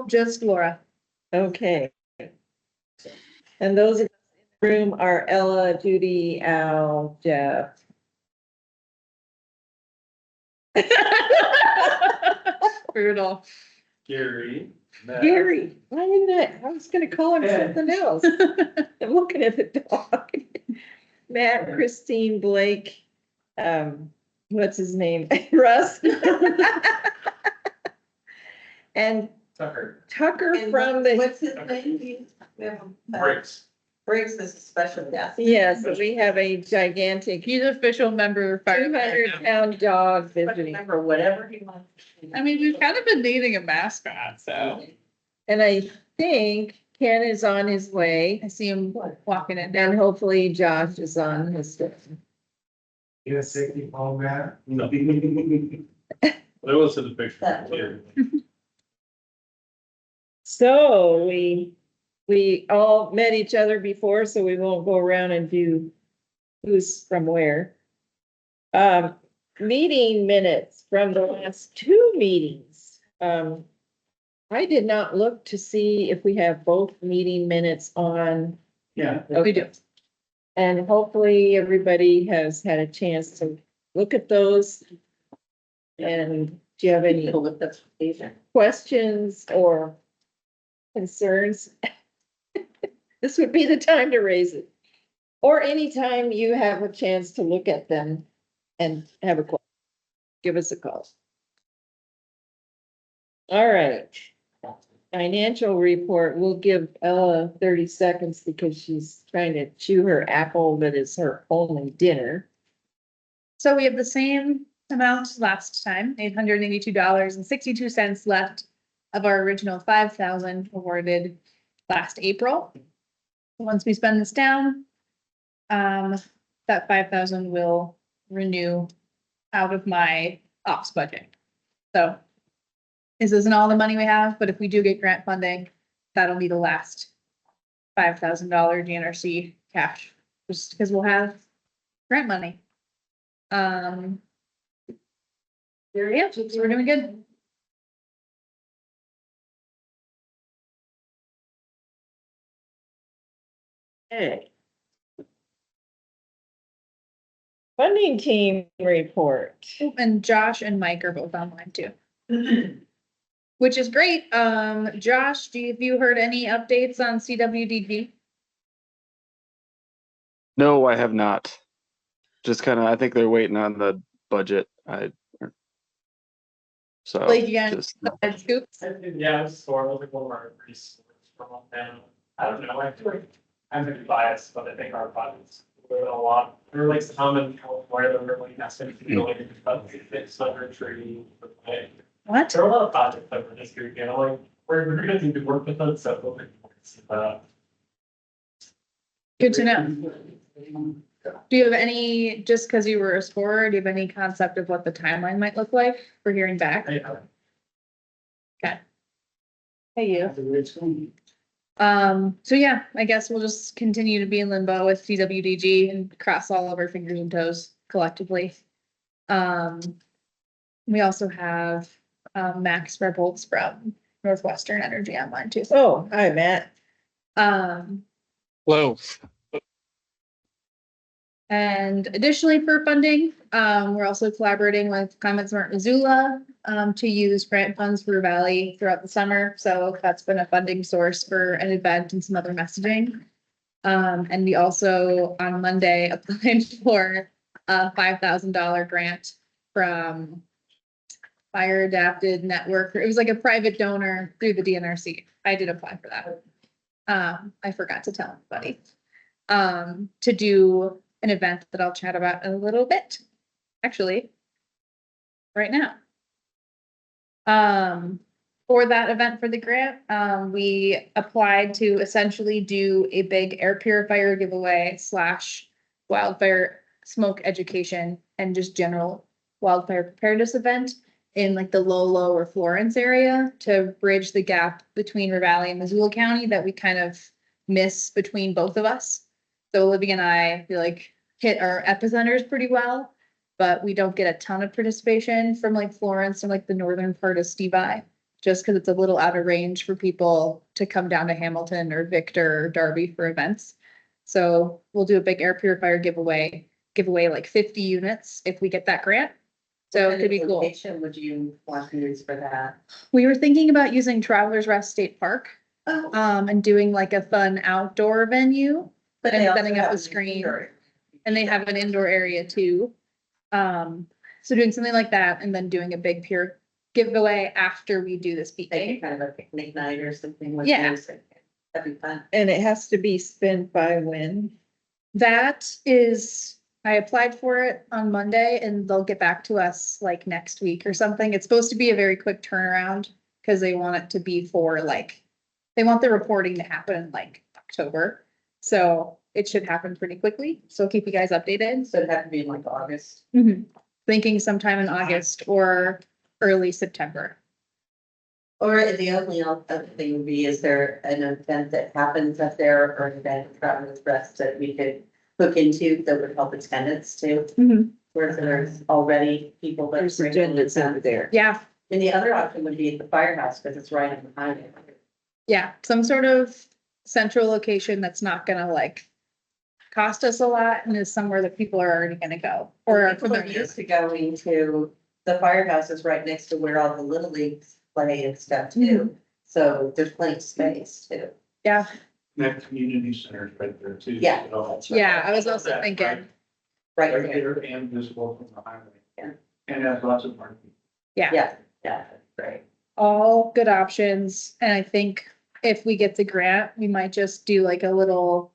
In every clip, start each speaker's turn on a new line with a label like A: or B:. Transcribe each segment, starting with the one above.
A: Nope, just Laura.
B: Okay. And those in the room are Ella, Judy, Al, Jeff.
A: Brutal.
C: Gary. Matt.
B: Gary, why didn't I was gonna call him something else. I'm looking at the dog. Matt, Christine, Blake, what's his name? Russ. And
C: Tucker.
B: Tucker
D: And
B: from the,
D: what's his name? We have
C: Briggs.
D: Briggs is a special guest.
B: yes, we have a gigantic
A: He's official member of fire.
B: 200-pound dog visiting.
D: Remember whatever he wants.
A: I mean, we've kind of been needing a mascot, so
B: And I think Ken is on his way
A: I see him walking it
B: and
A: down.
B: hopefully Josh is on his way.
C: You a 60-pound man? No. There was in the picture. Yeah.
B: So we all met each other before, so we won't go around and do who's from where. Meeting minutes from the last two meetings. I did not look to see if we have both meeting minutes on.
C: Yeah.
A: We do.
B: And hopefully everybody has had a chance to look at those. And do you have any
D: People with the patient.
B: questions or concerns? This would be the time to raise it. Or anytime you have a chance to look at them and have a question, give us a call. All right. Financial report, we'll give Ella 30 seconds because she's trying to chew her apple that is her only dinner.
A: So we have the same amount as last time, $882.62 left of our original 5,000 awarded last April. Once we spend this down, that 5,000 will renew out of my ops budget. So this isn't all the money we have, but if we do get grant funding, that'll be the last $5,000 GNRC cash, just because we'll have grant money. There we go, so we're doing good.
B: Okay. Funding team report.
A: And Josh and Mike are both online too. Which is great. Josh, have you heard any updates on CWDG?
E: No, I have not. Just kind of, I think they're waiting on the budget. So
A: Like, yeah,
E: just,
A: scoops?
C: Yeah, it's sort of like one of our resources from them. I don't know, I feel like I'm gonna be biased, but I think our budgets were a lot. There were like some in California that were like nesting really it's under a tree.
A: What?
C: There are a lot of projects that were just here, you know, like we're gonna need to work with them, so we'll see that.
A: Good to know. Do you have any, just because you were a scorer, do you have any concept of what the timeline might look like for hearing back? Hey, you. So yeah, I guess we'll just continue to be in limbo with CWDG and cross all of our fingers and toes collectively. We also have Max Rebholz from Northwestern Energy online too.
B: Oh, hi, Matt.
E: hello.
A: And additionally for funding, we're also collaborating with Climate Smart Missoula to use grant funds for Valley throughout the summer. So that's been a funding source for an event and some other messaging. And we also on Monday applied for a $5,000 grant from Fire Adapted Network. It was like a private donor through the DNRC. I did apply for that. I forgot to tell anybody. To do an event that I'll chat about in a little bit, actually, right now. For that event for the grant, we applied to essentially do a big air purifier giveaway / wildfire smoke education and just general wildfire preparedness event in like the Lolo or Florence area to bridge the gap between Ravalli and Missoula County that we kind of miss between both of us. So Olivia and I feel like hit our epicenters pretty well, but we don't get a ton of participation from like Florence and like the northern part of Stevie. just because it's a little out of range for people to come down to Hamilton or Victor or Darby for events. So we'll do a big air purifier give away like 50 units if we get that grant. So
D: What
A: it could be
D: kind of
A: cool.
D: location would you want to use for that?
A: We were thinking about using Travelers Rest State Park,
D: Oh,
A: and doing like a fun outdoor venue.
D: but
A: and
D: they also
A: setting up
D: have
A: a
D: an
A: screen.
D: indoor.
A: And they have an indoor area too. So doing something like that and then doing a big peer giveaway after we do this
D: Make it
A: speaking.
D: kind of a picnic night or something with
A: Yeah.
D: music. That'd be fun.
B: And it has to be spent by when?
A: That is, I applied for it on Monday and they'll get back to us like next week or something. It's supposed to be a very quick turnaround because they want it to be for like, they want the reporting to happen in like October. So it should happen pretty quickly. So keep you guys updated.
D: So it'd have to be in like August.
A: Thinking sometime in August or early September.
D: Or the only other thing would be, is there an event that happens up there or an event in Travelers Rest that we could look into that would help attendance too? Where there's already people that.
B: There's
D: bring
B: agendas
D: in.
B: over there.
A: Yeah,
D: And the other option would be at the firehouse because it's right on the highway.
A: yeah, some sort of central location that's not gonna like cost us a lot and is somewhere that people are already gonna go or are
D: People are
A: familiar.
D: used to going to, the firehouse is right next to where all the little leagues play and stuff too. So there's plenty of space too.
A: Yeah,
F: That community center is right there too.
D: Yeah.
F: You know, that's-
A: yeah, I was also thinking,
D: Right
F: Right
D: there.
F: there and visible from the highway.
D: Yeah.
F: And has lots of parking.
D: Yeah, great.
A: all good options. And I think if we get the grant, we might just do like a little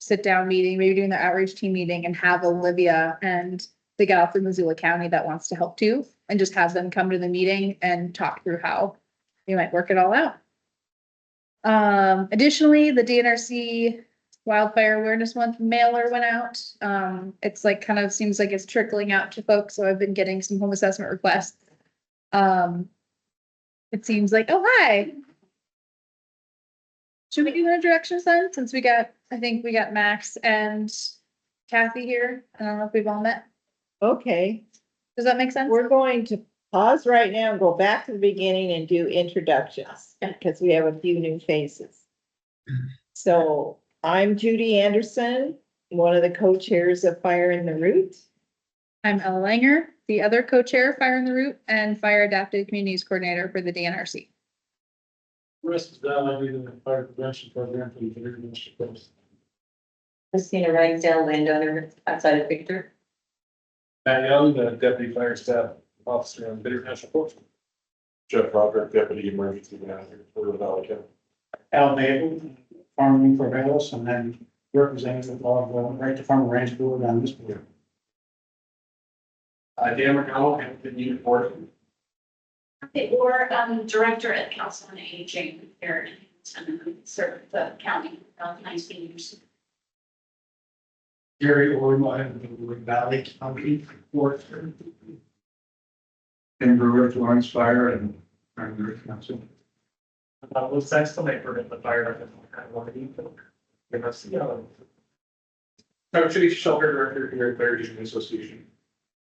A: sit down meeting, maybe doing the outreach team meeting and have Olivia and the gal from Missoula County that wants to help too. And just have them come to the meeting and talk through how we might work it all out. Additionally, the DNRC Wildfire Awareness Month mailer went out. It's like kind of seems like it's trickling out to folks, so I've been getting some home assessment requests. It seems like, oh, hi. Should we do introductions then, since I think we got Max and Kathy here? I don't know if we've all met.
B: Okay,
A: Does that make sense?
B: we're going to pause right now and go back to the beginning and do introductions because we have a few new faces. So I'm Judy Anderson, one of the co-chairs of Fire in the Root.
A: I'm Ella Langer, the other co-chair, Fire in the Root, and Fire Adapted Communities Coordinator for the DNRC.
F: Rest of that, I do the fire prevention program for the international coast.
D: Christina Ragsdale, landowner outside of Victor.
F: Matt Young, the deputy fire staff officer on Bitter National Forest.
G: Jeff Roderick, Deputy Emergency Manager for the Valley County.
F: Al Mabel, farming for Valis, and then representative of Right to Farm and Ranch Board on this board. Dan McConnell, Hampton Unit Board.
H: Okay, or director at Council on Aging here in Hamilton, and serve the county of 19 years.
F: Gary Orma, the Valley County Board. And Brewer, Florence Fire and Primary Council.
C: What's next to make for the fire? I want to eat them. You know, see,
F: I'm City Shelter Director here at Fire District Association.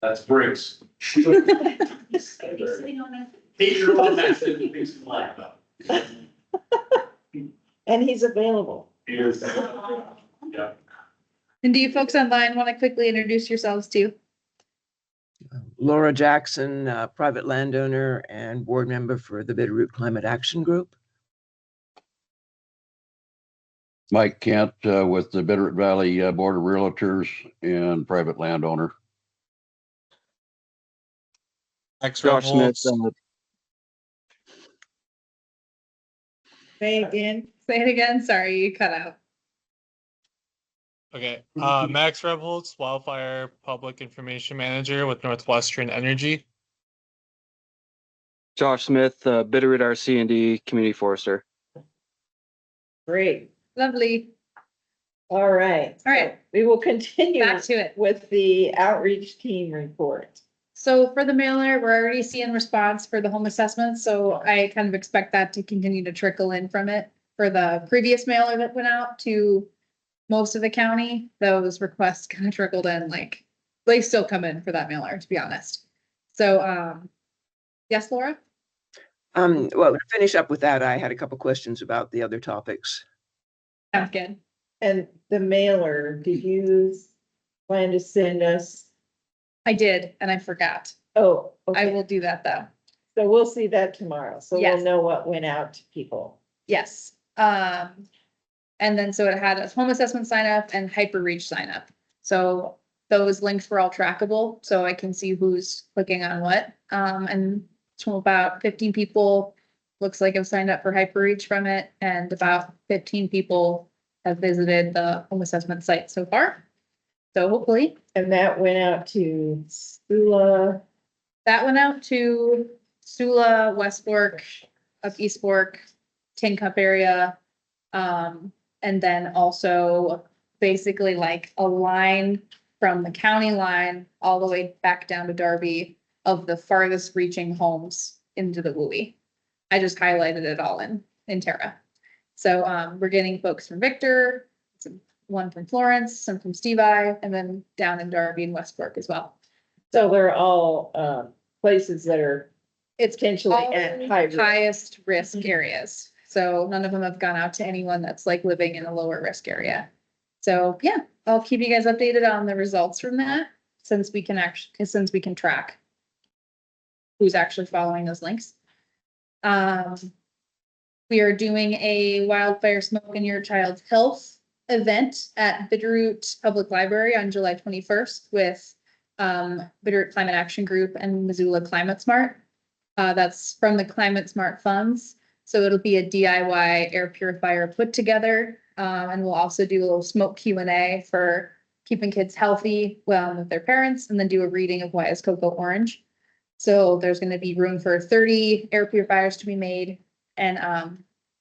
F: That's Briggs.
H: Previously known as
F: 8-year-old Max didn't think some life about.
B: And he's available.
F: He is. Yeah.
A: And do you folks online want to quickly introduce yourselves too?
I: Laura Jackson, private landowner and board member for the Bitterroot Climate Action Group.
G: Mike Kent with the Bitterroot Valley Board of Realtors and private landowner.
E: Josh Smith,
B: Say again.
A: Say it again. Sorry, you cut out.
J: Okay, Max Rebholz, Wildfire Public Information Manager with Northwestern Energy.
E: Josh Smith, Bitterroot RC&D Community Forester.
B: Great.
A: Lovely.
B: All right.
A: All right.
B: So we will continue
A: Back to it.
B: with the outreach team report.
A: So for the mailer, we're already seeing response for the home assessment, so I kind of expect that to continue to trickle in from it. For the previous mailer that went out to most of the county, those requests kind of trickled in, like, they still come in for that mailer, to be honest. So, yes, Laura?
I: Well, to finish up with that, I had a couple questions about the other topics.
A: Sounds good.
B: And the mailer, did you plan to send us?
A: I did, and I forgot.
B: Oh,
A: I
B: okay.
A: will do that though.
B: So we'll see that tomorrow. So we'll
A: Yes.
B: know what went out to people.
A: Yes. And then so it had a home assessment sign up and hyper reach sign up. So those links were all trackable, so I can see who's clicking on what. And to about 15 people looks like have signed up for hyper reach from it, and about 15 people have visited the home assessment site so far. So hopefully
B: And that went out to Sula.
A: that went out to Sula, West Fork, up East Fork, Tin Cup area. And then also basically like a line from the county line all the way back down to Darby of the farthest reaching homes into the WUI. I just highlighted it all in Terra. So, we're getting folks from Victor, one from Florence, some from Steve I, and then down in Darby and West Fork as well.
B: So they're all places that are
A: It's
B: potentially
A: all
B: at high risk.
A: highest risk areas. So none of them have gone out to anyone that's like living in a lower risk area. So yeah, I'll keep you guys updated on the results from that since we can track who's actually following those links. We are doing a wildfire smoke in your child's health event at Bitterroot Public Library on July 21st with Bitterroot Climate Action Group and Missoula Climate Smart. That's from the Climate Smart funds. So it'll be a DIY air purifier put together. And we'll also do a little smoke Q&A for keeping kids healthy with their parents, and then do a reading of Why is Cocoa Orange. So there's going to be room for 30 air purifiers to be made. And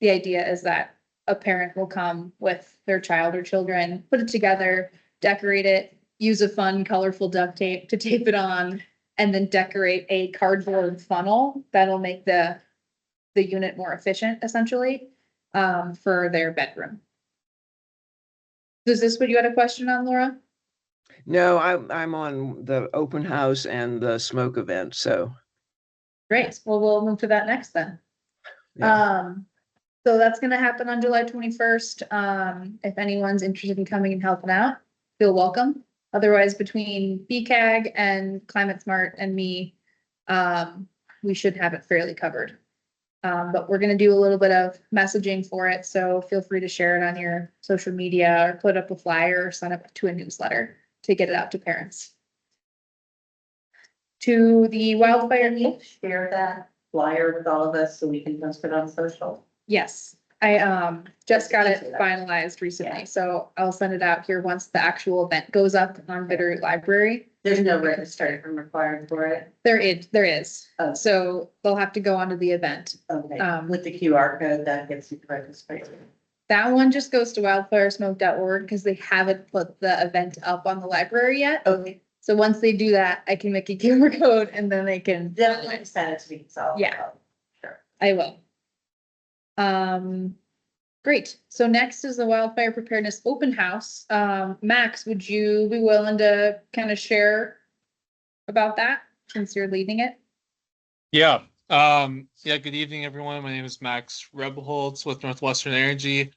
A: the idea is that a parent will come with their child or children, put it together, decorate it, use a fun, colorful duct tape to tape it on, and then decorate a cardboard funnel that'll make the unit more efficient, essentially, for their bedroom. Is this what you had a question on, Laura?
I: No, I'm on the open house and the smoke event, so.
A: Great. Well, we'll move to that next then.
I: Yeah.
A: So that's gonna happen on July 21st. If anyone's interested in coming and helping out, feel welcome. Otherwise, between BCAG and Climate Smart and me, we should have it fairly covered. But we're gonna do a little bit of messaging for it, so feel free to share it on your social media or put up a flyer or sign up to a newsletter to get it out to parents. To the wildfire.
D: Can you share that flyer with all of us so we can post it on social?
A: Yes, I just got it finalized recently, so I'll send it out here once the actual event goes up on Bitterroot Library.
D: There's no registration required for it.
A: There is.
D: Oh.
A: So they'll have to go onto the event.
D: Okay, with the QR code that gets you registered.
A: That one just goes to wildfiresmoke.org because they haven't put the event up on the library yet.
D: Okay,
A: So once they do that, I can make a QR code and then they can.
D: definitely send it to me, so.
A: Yeah.
D: Sure.
A: I will. Great. So next is the wildfire preparedness open house. Max, would you be willing to kind of share about that since you're leading it?
J: Yeah. Good evening, everyone. My name is Max Rebholz with Northwestern Energy.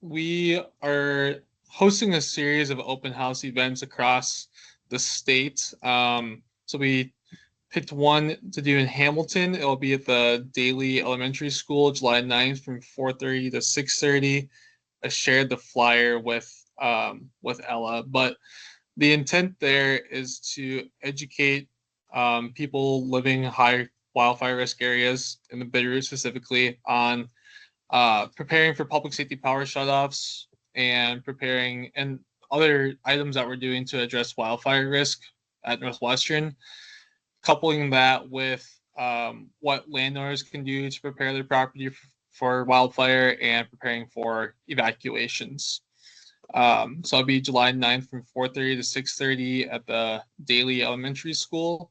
J: We are hosting a series of open house events across the state. So we picked one to do in Hamilton. It'll be at the Daly Elementary School, July 9th from 4:30 to 6:30. I shared the flyer with Ella, but the intent there is to educate people living in high wildfire risk areas in the Bitterroot specifically on preparing for public safety power shutoffs and preparing and other items that we're doing to address wildfire risk at Northwestern, coupling that with what landowners can do to prepare their property for wildfire and preparing for evacuations. So it'll be July 9th from 4:30 to 6:30 at the Daly Elementary School.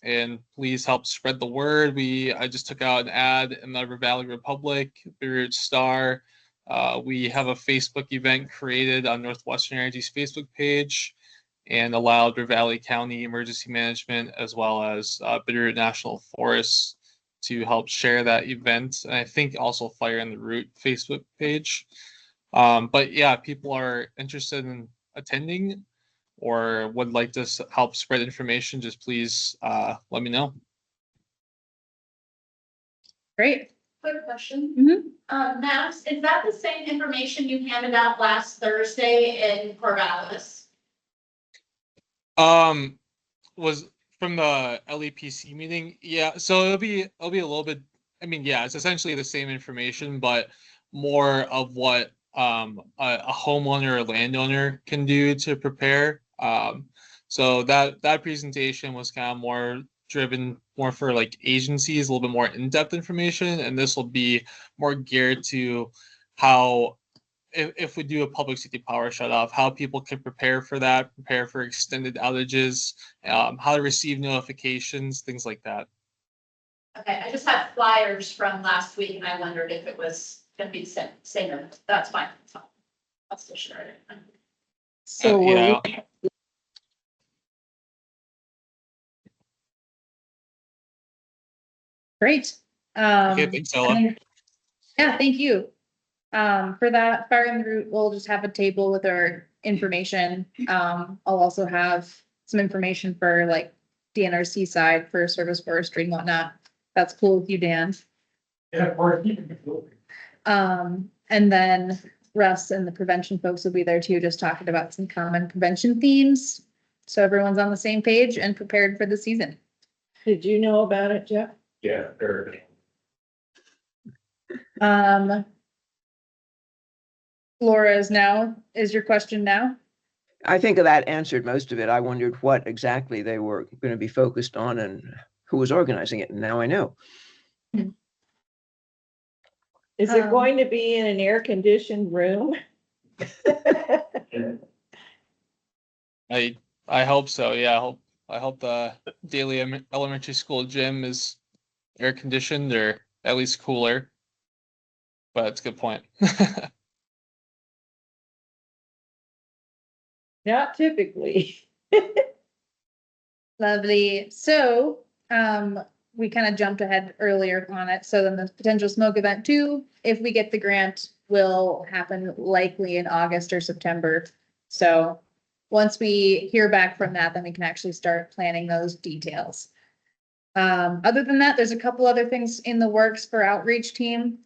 J: And please help spread the word. I just took out an ad in the River Valley Republic, Bitterroot Star. We have a Facebook event created on Northwestern Energy's Facebook page. and allowed Valley County Emergency Management as well as Bitterroot National Forest to help share that event. And I think also Fire in the Root Facebook page. But yeah, people are interested in attending or would like to help spread information, just please let me know.
A: Great.
H: Quick question.
A: Mhm.
H: Max, is that the same information you handed out last Thursday in Corvallis?
J: Was from the LEPC meeting. Yeah, so it'll be a little bit, I mean, yeah, it's essentially the same information, but more of what a homeowner or landowner can do to prepare. So that presentation was kind of more driven more for like agencies, a little bit more in-depth information, and this will be more geared to how if we do a public safety power shutoff, how people can prepare for that, prepare for extended outages, how to receive notifications, things like that.
H: Okay, I just had flyers from last week and I wondered if it was gonna be the same. That's fine. I'll still share it.
B: So we're
J: Yeah,
A: Great.
J: okay, thanks, Ella.
A: and then- Yeah, thank you. For that Fire in the Root, we'll just have a table with our information. I'll also have some information for like DNRC side for service forestry and whatnot. That's cool with you, Dan.
C: Yeah, or
A: And then Russ and the prevention folks will be there too, just talking about some common prevention themes. So everyone's on the same page and prepared for the season.
B: Did you know about it, Jeff?
C: Yeah, sure.
A: Laura is your question now?
I: I think that answered most of it. I wondered what exactly they were going to be focused on and who was organizing it. And now I know.
B: Is it going to be in an air-conditioned room?
J: I hope so. Yeah, I hope the Daily Elementary School gym is air conditioned or at least cooler. But it's a good point.
B: Not typically.
A: Lovely. So, we kind of jumped ahead earlier on it. So then the potential smoke event 2, if we get the grant, will happen likely in August or September. So once we hear back from that, then we can actually start planning those details. Other than that, there's a couple other things in the works for outreach team.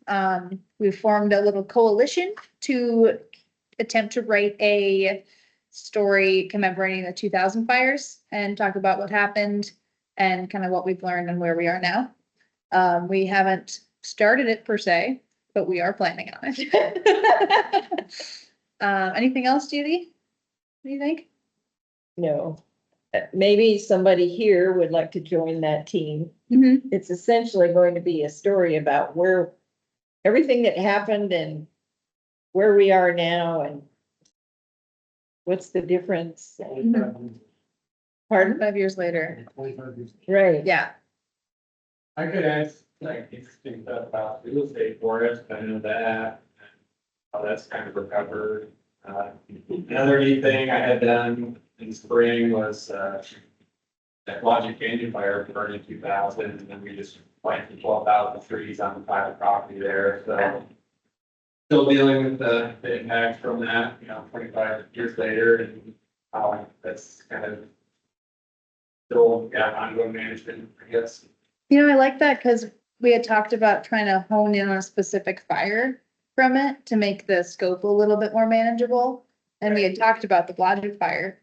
A: We've formed a little coalition to attempt to write a story commemorating the 2000 fires and talk about what happened and kind of what we've learned and where we are now. We haven't started it per se, but we are planning on it. Anything else, Judy? What do you think?
B: No. Maybe somebody here would like to join that team.
A: Mm-hmm.
B: It's essentially going to be a story about where everything that happened and where we are now and what's the difference. Pardon?
A: 5 years later.
B: Right.
A: Yeah.
C: I could ask like interesting stuff about real estate forest, I know that, and how that's kind of recovered. Another neat thing I had done in spring was, that Logic Canyon fire burned in 2000, and then we just planted 12,000 trees on the private property there, so. Still dealing with the impact from that, 25 years later, and how that's kind of still, ongoing management, I guess.
A: I like that because we had talked about trying to hone in on a specific fire from it to make the scope a little bit more manageable. And we had talked about the Blodgett fire,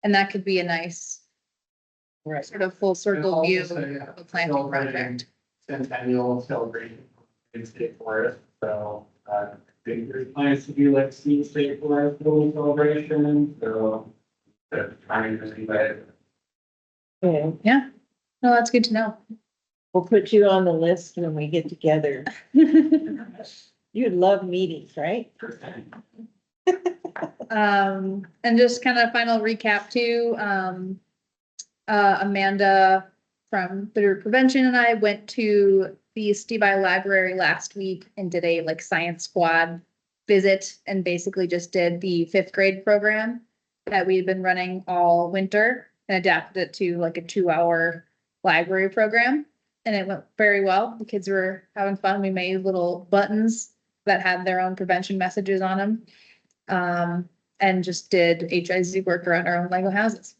A: and that could be a nice sort of full circle view of the planting project.
C: Centennial celebration in state forest, so, I think there's plans to do like state forest building celebration, so. Trying to see that.
B: Yeah.
A: No, that's good to know.
B: We'll put you on the list when we get together. You'd love meetings, right?
A: And just kind of final recap too, Amanda from Bitter Prevention and I went to the Steve I Library last week and did a like science squad visit and basically just did the 5th grade program. that we had been running all winter and adapted it to like a 2-hour library program. And it went very well. The kids were having fun. We made little buttons that had their own prevention messages on them. And just did HIZ work around our own Lego houses.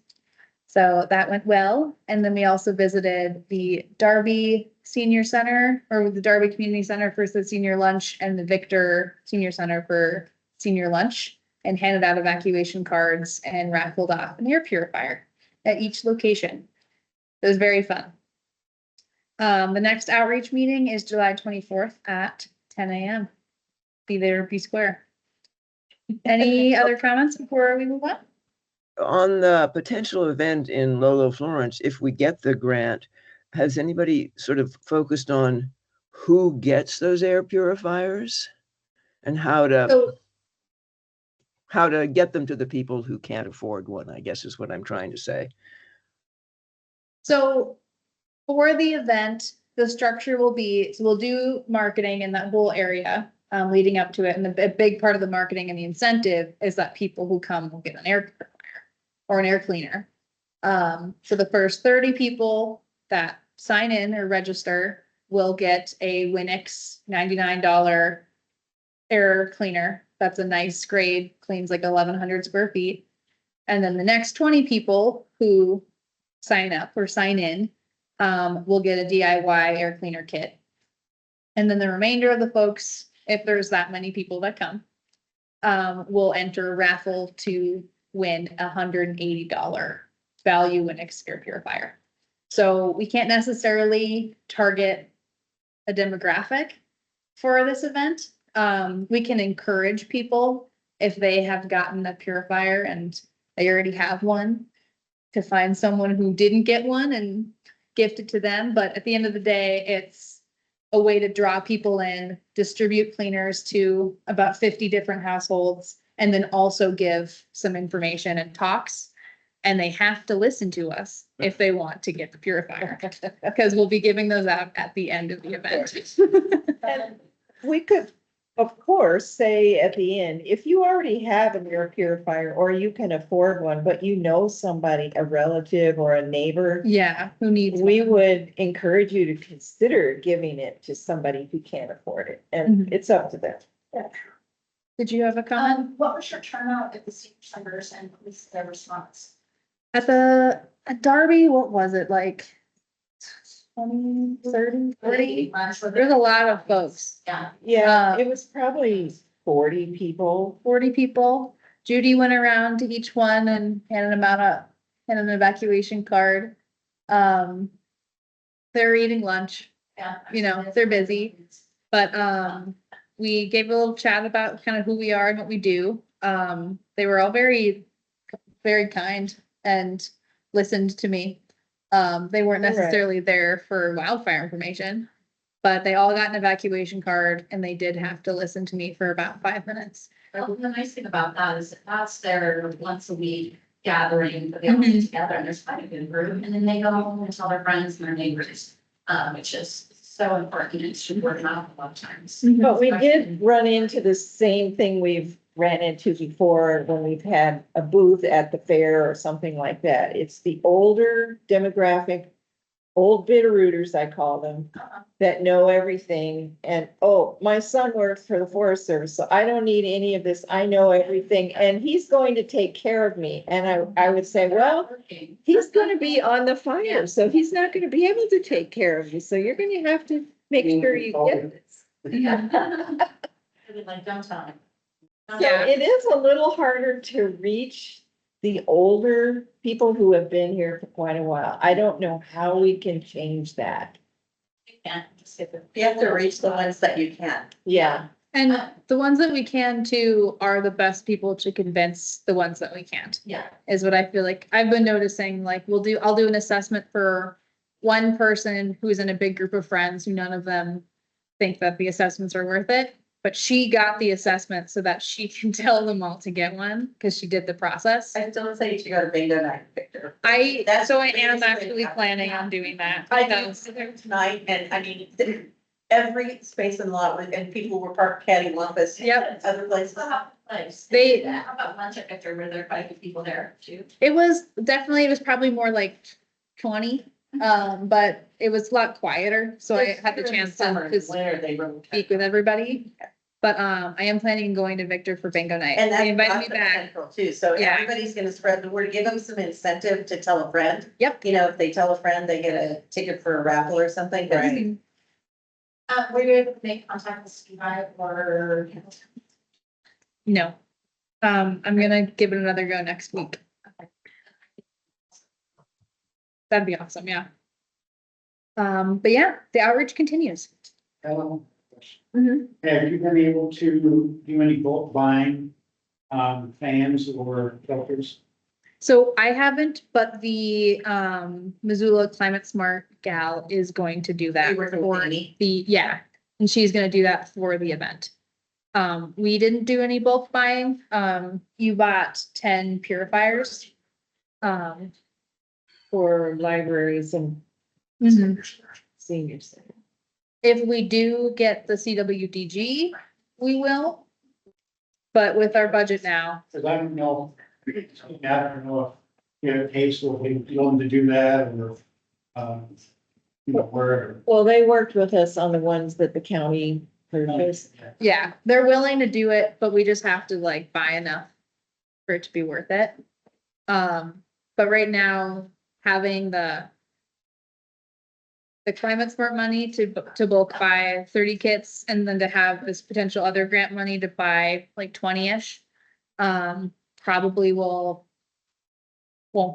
A: So that went well. And then we also visited the Darby Senior Center, or the Darby Community Center for the senior lunch, and the Victor Senior Center for senior lunch, and handed out evacuation cards and raffled off an air purifier at each location. It was very fun. The next outreach meeting is July 24th at 10 a.m. Be there, be square. Any other comments before we move on?
I: On the potential event in Lolo Florence, if we get the grant, has anybody sort of focused on who gets those air purifiers and how to get them to the people who can't afford one, I guess is what I'm trying to say.
A: So for the event, the structure will be, so we'll do marketing in that whole area leading up to it. And a big part of the marketing and the incentive is that people who come will get an air purifier or an air cleaner. So the first 30 people that sign in or register will get a Winix $99 air cleaner. That's a nice grade, cleans like 1,100 square feet. And then the next 20 people who sign up or sign in will get a DIY air cleaner kit. And then the remainder of the folks, if there's that many people that come, will enter a raffle to win $180 value Winix air purifier. So we can't necessarily target a demographic for this event. We can encourage people if they have gotten a purifier and they already have one to find someone who didn't get one and gift it to them. But at the end of the day, it's a way to draw people in, distribute cleaners to about 50 different households, and then also give some information and talks. And they have to listen to us if they want to get the purifier, because we'll be giving those out at the end of the event.
B: And we could, of course, say at the end, if you already have an air purifier or you can afford one, but you know somebody, a relative or a neighbor,
A: Yeah, who needs
B: we
A: one?
B: would encourage you to consider giving it to somebody who can't afford it. And
A: Mhm.
B: it's up to them.
A: Did you have a comment?
H: What was your turnout at the senior centers and at least their response?
A: At Darby, what was it, like 20, 30, 40? There's a lot of folks,
H: Yeah.
B: Yeah, it was probably 40 people.
A: 40 people. Judy went around to each one and handed them out an evacuation card. They're eating lunch,
H: Yeah.
A: You know, they're busy. but, we gave a little chat about kind of who we are and what we do. They were all very, very kind and listened to me. They weren't
B: Right.
A: necessarily there for wildfire information, but they all got an evacuation card and they did have to listen to me for about 5 minutes.
H: Well, the nice thing about that is that's their once a week gathering, that they all get together and there's quite a good group. And then they go home and tell their friends and their neighbors, which is so important. It's word of mouth a lot of times.
B: But we did run into the same thing we've ran into before when we've had a booth at the fair or something like that. It's the older demographic, old Bitterrooters, I call them, that know everything. And, oh, my son works for the Forest Service, so I don't need any of this. I know everything, and he's going to take care of me. And I would say, well, he's gonna be on the fire, so he's not gonna be able to take care of you. So you're gonna have to make sure you get this.
H: Yeah. Really like downtown.
B: So it is a little harder to reach the older people who have been here for quite a while. I don't know how we can change that.
H: You can't just hit the.
D: You have to reach the ones that you can.
B: Yeah,
A: And the ones that we can too are the best people to convince the ones that we can't,
H: Yeah.
A: is what I feel like. I've been noticing, like, I'll do an assessment for one person who's in a big group of friends who none of them think that the assessments are worth it. But she got the assessment so that she can tell them all to get one because she did the process.
D: I still say you should go to bingo night, Victor.
A: So I am
D: basically
A: actually
D: what
A: planning
D: happened.
A: on doing that.
D: I
A: because-
D: do there tonight, and I mean, every space in the lot, and people were parked cattywampus.
A: Yep.
D: Other places.
H: Place.
A: They-
H: How about lunch at Victor, were there quite a few people there too?
A: It was probably more like 20, but it was a lot quieter, so I had the chance
D: Summer,
A: to
D: winter, they really.
A: speak with everybody. But, I am planning on going to Victor for bingo night.
D: And
A: They
D: that's
A: invited me
D: Gossip
A: back.
D: Central too, so
A: Yeah.
D: everybody's gonna spread the word, give them some incentive to tell a friend.
A: Yep.
D: You know, if they tell a friend, they get a ticket for a raffle or something. but-
B: Right.
H: Were you able to make contact with Ski or?
A: No. I'm gonna give it another go next week. That'd be awesome, yeah. But yeah, the outreach continues.
F: Ellen,
A: Mhm.
F: have you been able to do any bulk buying, fans or filters?
A: So I haven't, but the Missoula Climate Smart gal is going to do that
D: You working with
A: for
D: Amy?
A: yeah, and she's gonna do that for the event. We didn't do any bulk buying. You bought 10 purifiers.
B: For libraries and
A: Mhm.
B: senior center.
A: If we do get the CWDG, we will. But with our budget now,
F: Cause I don't know, I don't know if, you know, Case will be willing to do that or, you know, where.
B: Well, they worked with us on the ones that the county purchased.
A: yeah, they're willing to do it, but we just have to like buy enough for it to be worth it. But right now, having the climate smart money to bulk buy 30 kits and then to have this potential other grant money to buy like 20-ish, probably won't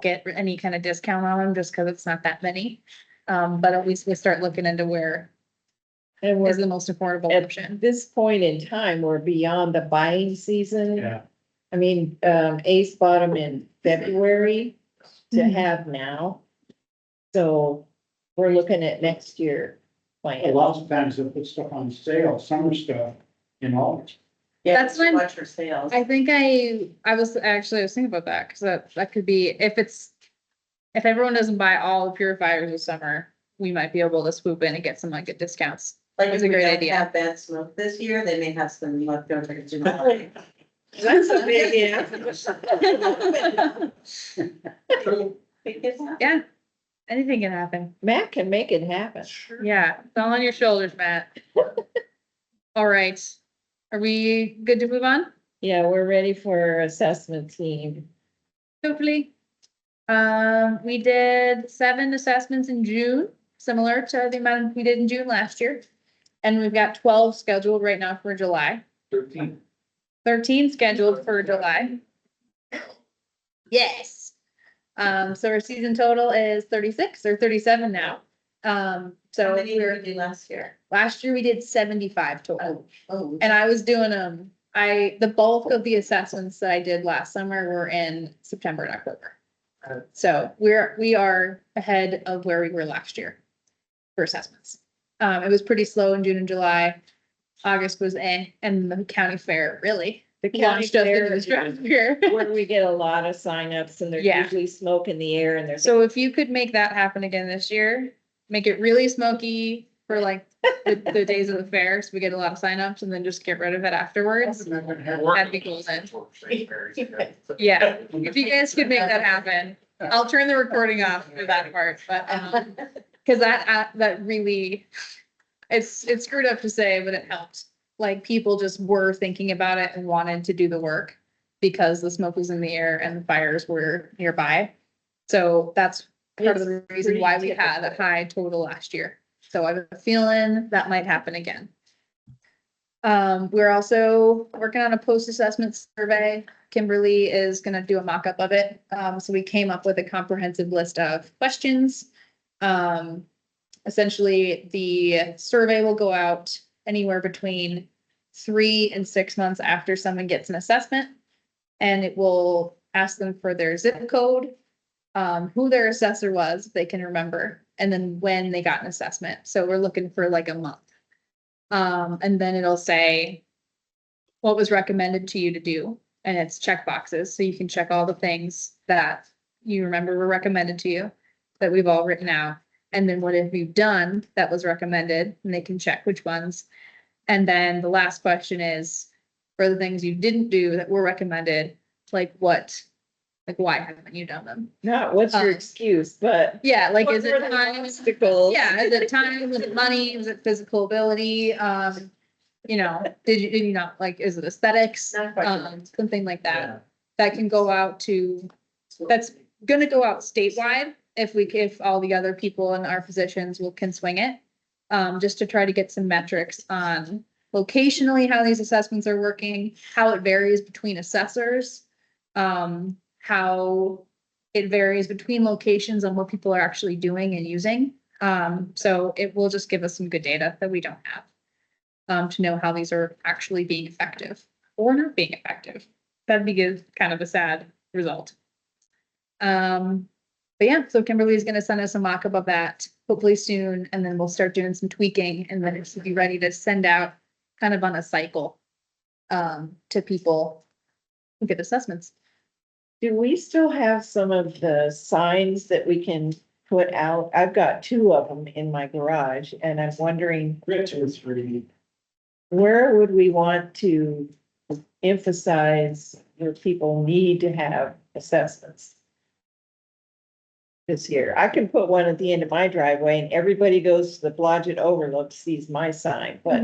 A: get any kind of discount on them just because it's not that many. But at least we start looking into where
B: And
A: is
B: we're,
A: the most affordable
B: at
A: option.
B: this point in time, we're beyond the buying season.
F: Yeah,
B: I mean, Ace bought them in February to
A: Mhm.
B: have now. So we're looking at next year.
F: a
B: plan.
F: lot of times they'll put stuff on sale, summer stuff in August.
D: Yeah,
A: That's
D: you should
A: when-
D: watch for sales.
A: I think I was thinking about that because that could be if everyone doesn't buy all the purifiers this summer, we might be able to swoop in and get some like good discounts.
D: Like if
A: That's a
D: we
A: great
D: don't
A: idea.
D: have bad smoke this year, they may have some leftover in July.
B: That's a big if.
A: Yeah, anything can happen.
B: Matt can make it happen.
A: Yeah, it's all on your shoulders, Matt. All right, are we good to move on?
B: Yeah, we're ready for our assessment team.
A: Hopefully. We did 7 assessments in June, similar to the amount we did in June last year. And we've got 12 scheduled right now for July. 13 scheduled for July. Yes. So our season total is 36 or 37 now.
D: How
A: So
D: many did we do last year?
A: last year we did 75 total.
D: Oh,
A: And I was doing, the bulk of the assessments that I did last summer were in September and October. So we are ahead of where we were last year for assessments. It was pretty slow in June and July. August was and the county fair really
B: The county
A: launched us into
B: fair
A: the
B: is
A: stratosphere.
B: where we get a lot of signups and there's
A: Yeah.
B: usually smoke in the air and there's.
A: So if you could make that happen again this year, make it really smoky for like the days of the fair, so we get a lot of signups and then just get rid of it afterwards. That'd be cool then. Yeah, if you guys could make that happen, I'll turn the recording off for that part, but, cause that really, it's screwed up to say, but it helped. Like, people just were thinking about it and wanted to do the work because the smoke was in the air and the fires were nearby. So that's part of the reason why we had a high total last year. So I have a feeling that might happen again. We're also working on a post-assessment survey. Kimberly is gonna do a mock-up of it. So we came up with a comprehensive list of questions. Essentially, the survey will go out anywhere between 3 and 6 months after someone gets an assessment. And it will ask them for their zip code, who their assessor was, if they can remember, and then when they got an assessment. So we're looking for like a month. And then it'll say what was recommended to you to do, and it's check boxes, so you can check all the things that you remember were recommended to you that we've all written out. And then what have you done that was recommended? And they can check which ones. And then the last question is, for the things you didn't do that were recommended, like what, like why haven't you done them?
B: Not what's your excuse, but.
A: Yeah, like
B: what
A: is
B: were
A: it
B: the
A: time?
B: obstacles?
A: Yeah, is it time, is it money, is it physical ability, you know, did you not, like, is it aesthetics? Something like that, that can go out to, that's gonna go out statewide if all the other people in our positions can swing it. Just to try to get some metrics on locationally, how these assessments are working, how it varies between assessors. How it varies between locations on what people are actually doing and using. So it will just give us some good data that we don't have. To know how these are actually being effective or not being effective. That'd be good, kind of a sad result. But yeah, so Kimberly's gonna send us a mock-up of that hopefully soon, and then we'll start doing some tweaking, and then it should be ready to send out kind of on a cycle to people who get assessments.
B: Do we still have some of the signs that we can put out? I've got 2 of them in my garage, and I'm wondering,
F: We got 2 or 3.
B: where would we want to emphasize where people need to have assessments this year? I can put one at the end of my driveway and everybody goes to the Blodgett Overlook, sees my sign, but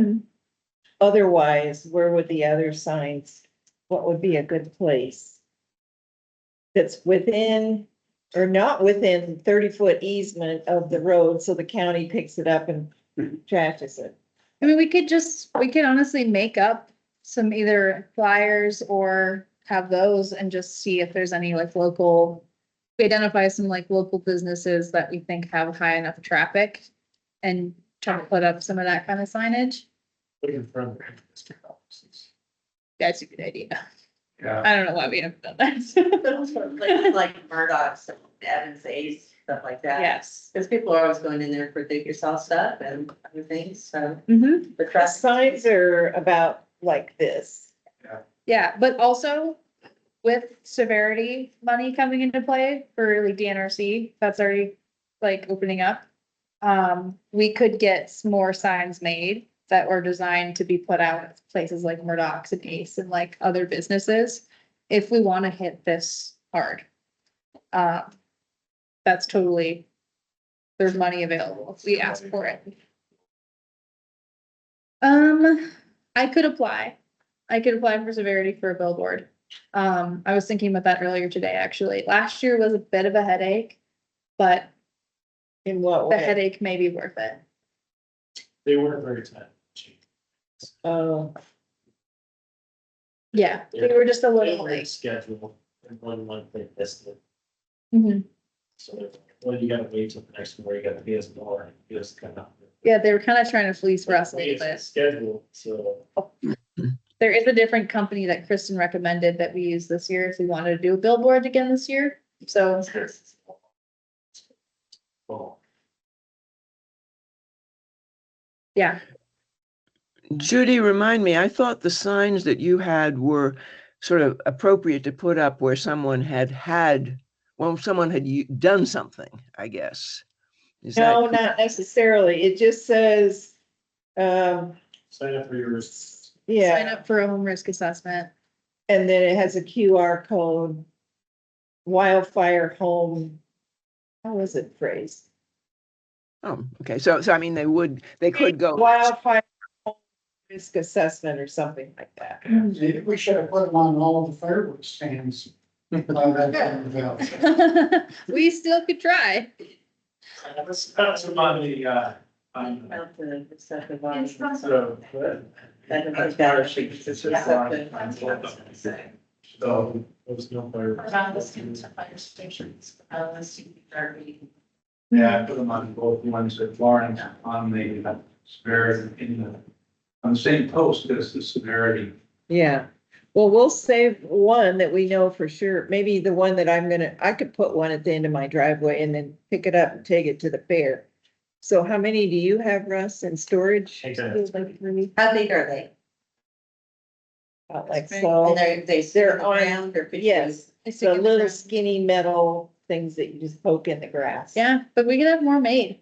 B: otherwise, where would the other signs, what would be a good place? That's within or not within 30-foot easement of the road, so the county picks it up and trashes it.
A: I mean, we could honestly make up some either flyers or have those and just see if there's any like local, we identify some like local businesses that we think have high enough traffic and try to put up some of that kind of signage.
F: Looking for other district offices.
A: That's a good idea.
F: Yeah.
A: I don't know why we haven't done that.
D: Those were places like Murdoch's, Evans Ace, stuff like that.
A: Yes.
D: Because people are always going in there for do-it-yourself stuff and other things, so
A: Mm-hmm.
D: the
B: The
D: trust.
B: signs are about like this.
A: Yeah, but also with severity money coming into play for like DNRC, that's already like opening up. We could get some more signs made that are designed to be put out at places like Murdoch's and Ace and like other businesses. If we want to hit this hard. That's totally, there's money available if we ask for it. I could apply. I could apply for severity for a billboard. I was thinking about that earlier today, actually. Last year was a bit of a headache, but
B: In what
A: the
B: way?
A: headache may be worth it.
F: They weren't very tight.
B: Oh,
A: Yeah, we were just a little
F: They
A: late.
F: schedule and 1 month they missed it.
A: Mhm.
F: So, well, you gotta wait till the next one, where you gotta be as more, just kind of.
A: Yeah, they were kind of trying to fleece us a little
F: It's
A: bit.
F: scheduled, so.
A: There is a different company that Kristen recommended that we use this year if we wanted to do a billboard again this year. So,
F: Well,
A: yeah.
I: Judy, remind me, I thought the signs that you had were sort of appropriate to put up where someone someone had done something, I guess. Is that
B: no, not necessarily. It just says,
F: sign up for yours.
A: Sign
B: yeah,
A: up for a home risk assessment.
B: and then it has a QR code. Wildfire home. How was it phrased?
I: Oh, okay. So I mean, they could go.
B: Wildfire home risk assessment or something like that.
F: Maybe we should have put them on all the fireworks stands. That's
A: We still could try.
F: some on the,
D: About the stuff about-
F: so.
D: I don't think that-
F: It's just so, there's no fireworks.
H: Around the students or fire stations, the student therapy.
K: Yeah, I put them on both ones at Florence on the severity on the same post as the severity.
B: Yeah, well, we'll save one that we know for sure. Maybe the one that I could put one at the end of my driveway and then pick it up and take it to the fair. So how many do you have, Russ, in storage?
F: Okay.
D: How big are they?
B: Like so,
D: And they sit
B: they're
D: on the
B: on-
D: ground or? could you-
B: yes, the little skinny metal things that you just poke in the grass.
A: Yeah, but we could have more made.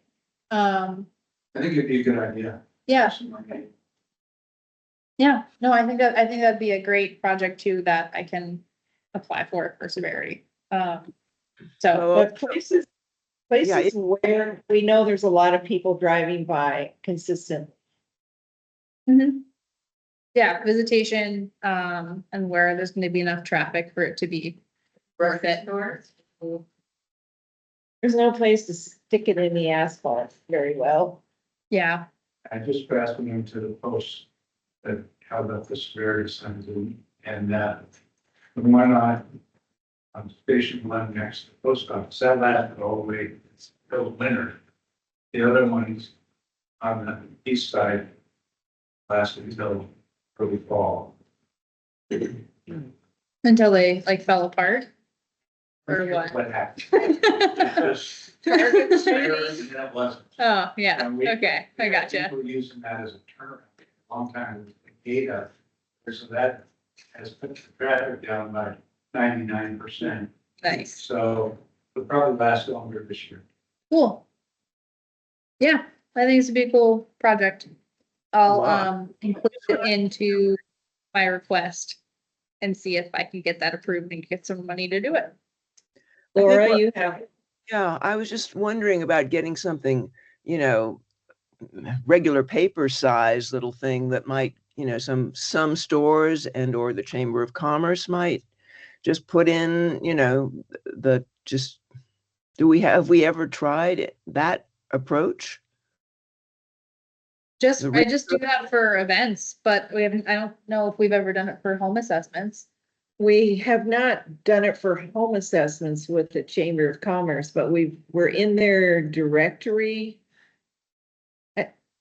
A: Um,
K: I think it'd be a good idea.
A: yeah,
K: Some money.
A: yeah, no, I think that'd be a great project too that I can apply for Severity. So,
I: Well,
B: But places,
I: Yeah,
B: places where we know there's a lot of people driving by consistent.
A: mhm. Yeah, visitation, and where there's gonna be enough traffic for it to be worth it.
B: There's no place to stick it in the asphalt very well.
A: Yeah,
K: I just passed them into the post that held up the severity signs and the one on Station One next to the post office, that lasted all the way till winter. The other ones on the east side lasted until early fall.
A: until they like fell apart. Or what?
K: What happened?
A: Target
K: That wasn't.
A: Oh, yeah,
K: And we-
A: okay, I gotcha.
K: People using that as a turnaround, a long time, with the gate up, so that has put the traffic down by 99%.
A: Nice,
K: So it'll probably last longer this year.
A: cool. Yeah, I think it's a be a cool project. I'll,
I: Wow.
A: include it into my request and see if I can get that approved and get some money to do it.
B: Laura,
I: what-
B: you have,
I: Yeah, I was just wondering about getting something, you know, regular paper size little thing that might, you know, some stores and or the Chamber of Commerce might just put in, you know, just, have we ever tried that approach? The
A: I just do that for events, but we haven't, I don't know if we've ever done it for home assessments.
B: we have not done it for home assessments with the Chamber of Commerce, but we're in their directory.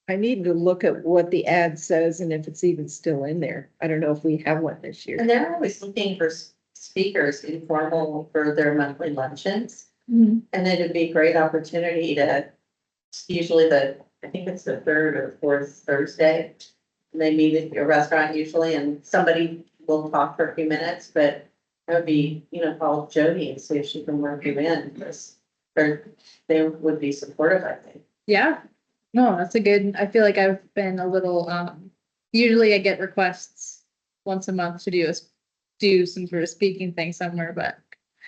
B: I need to look at what the ad says and if it's even still in there. I don't know if we have one this year.
D: And they're always looking for speakers informal for their monthly luncheons.
A: Mhm.
D: And it'd be a great opportunity to, it's usually I think it's the third or fourth Thursday. And they meet at your restaurant usually and somebody will talk for a few minutes, but it would be, call Jody and see if she can work you in, because they would be supportive, I think.
A: Yeah, no, that's a good, I feel like I've been a little, usually I get requests once a month to do some sort of speaking thing somewhere, but